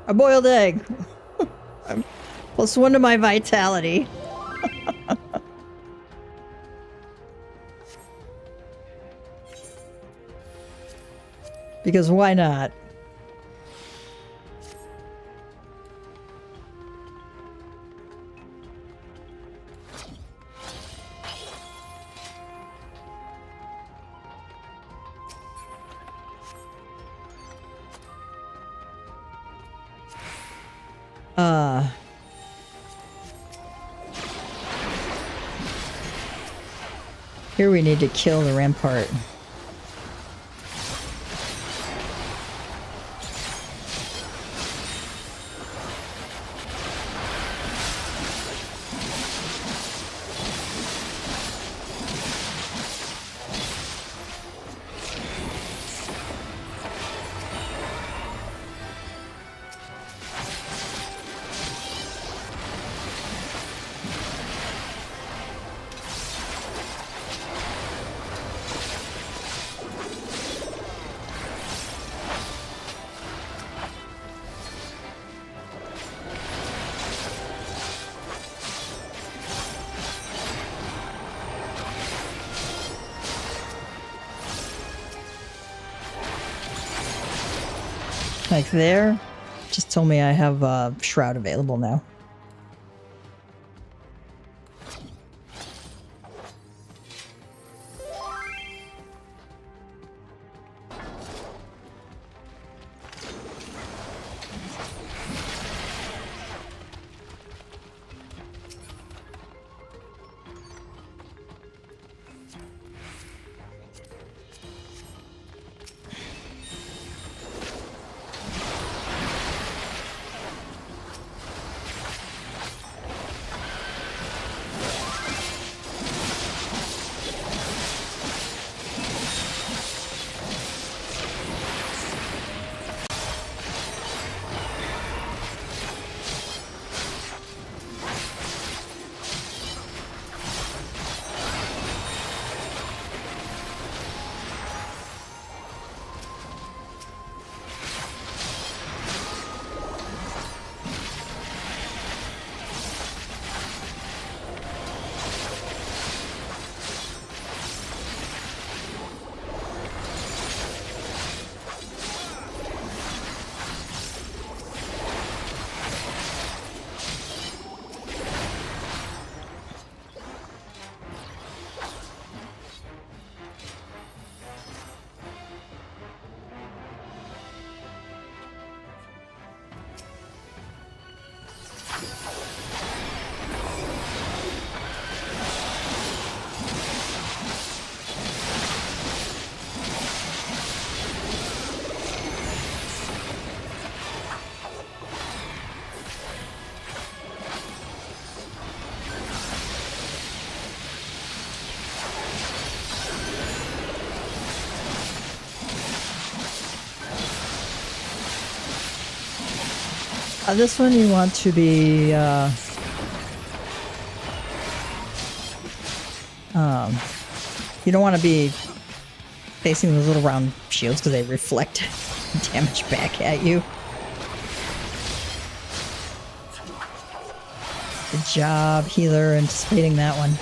A boiled egg! +1 to my vitality. Because why not? Here we need to kill the rampart. Like there. Just told me I have a shroud available now. This one you want to be, you don't want to be facing those little round shields because they reflect damage back at you. Good job, healer, anticipating that one.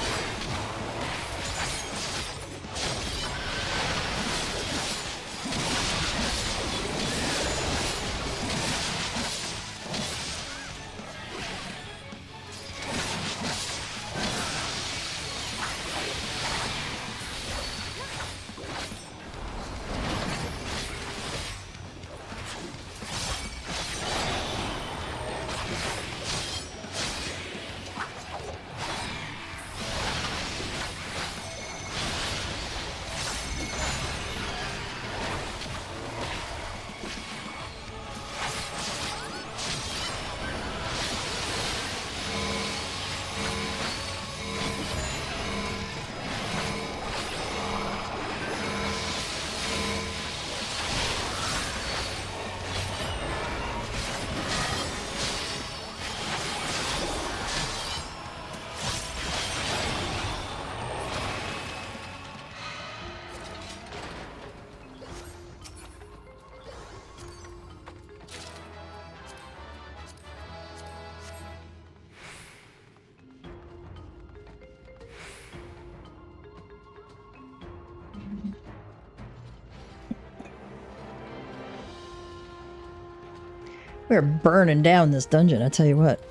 We're burning down this dungeon, I tell you what.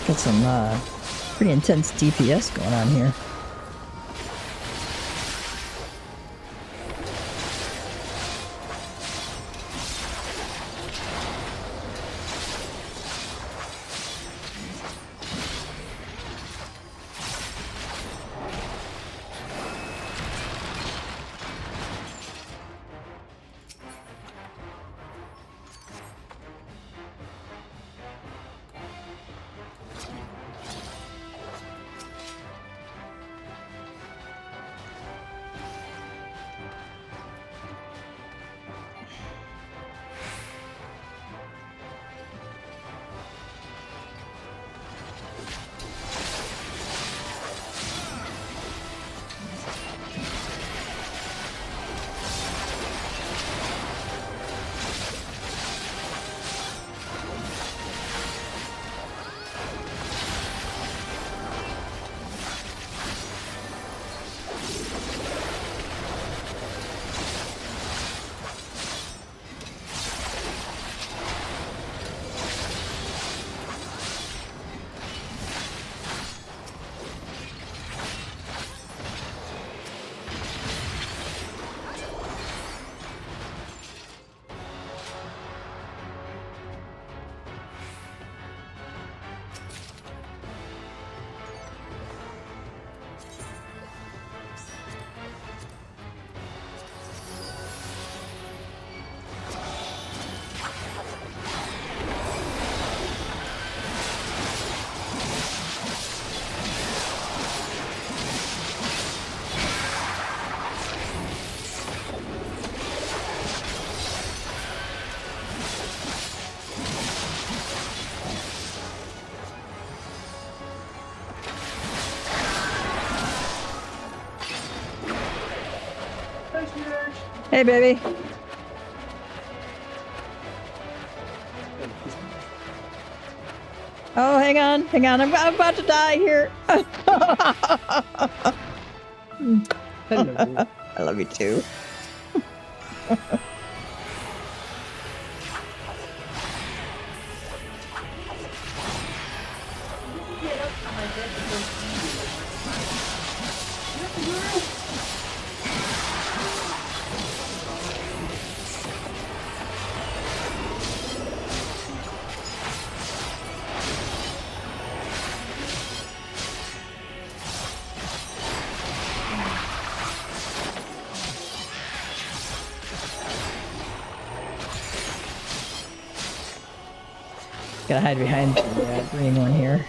Got some pretty intense DPS going on here. Hey, baby. Oh, hang on. I'm about to die here. Hello. I love you too. Gotta hide behind the green one here.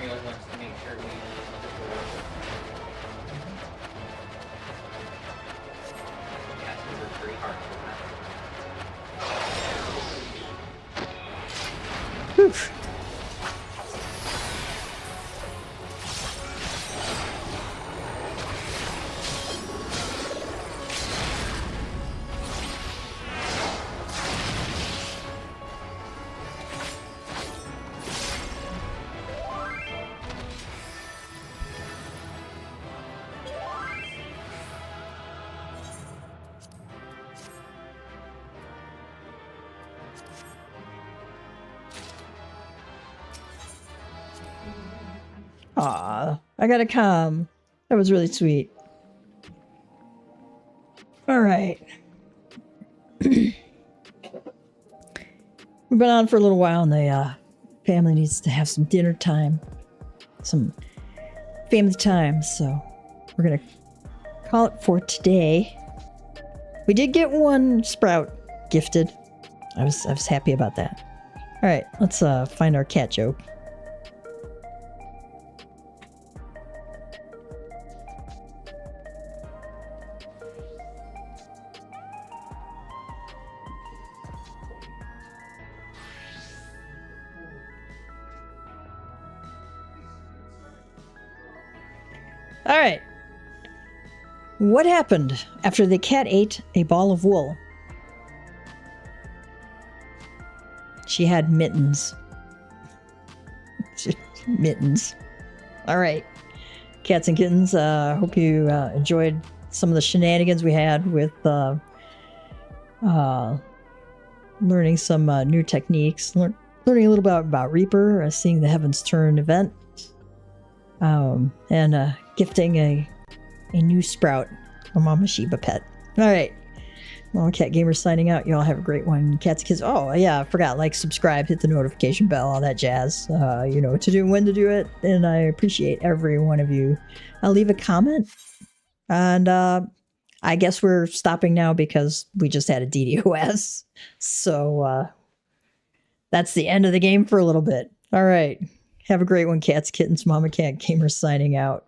Miriel wants to make sure we yes, we work very hard for that. Whew. Aw, I gotta come. That was really sweet. All right. We've been on for a little while in the Family needs to have some dinner time. Some family time. So we're going to call it for today. We did get one sprout gifted. I was happy about that. All right, let's find our cat joke. All right. What happened after the cat ate a ball of wool? She had mittens. Mittens. All right. Cats and kittens, hope you enjoyed some of the shenanigans we had with learning some new techniques, learning a little bit about Reaper, seeing the Heavensturn event, and gifting a new sprout, a Mameshiba pet. All right. MamaCat Gamer signing out. You all have a great one. Cats and kids. Oh, yeah, I forgot. Like, subscribe, hit the notification bell, all that jazz. You know what to do and when to do it. And I appreciate every one of you. I'll leave a comment. And I guess we're stopping now because we just had a DDoS. So that's the end of the game for a little bit. All right. Have a great one, cats, kittens. MamaCat Gamer signing out.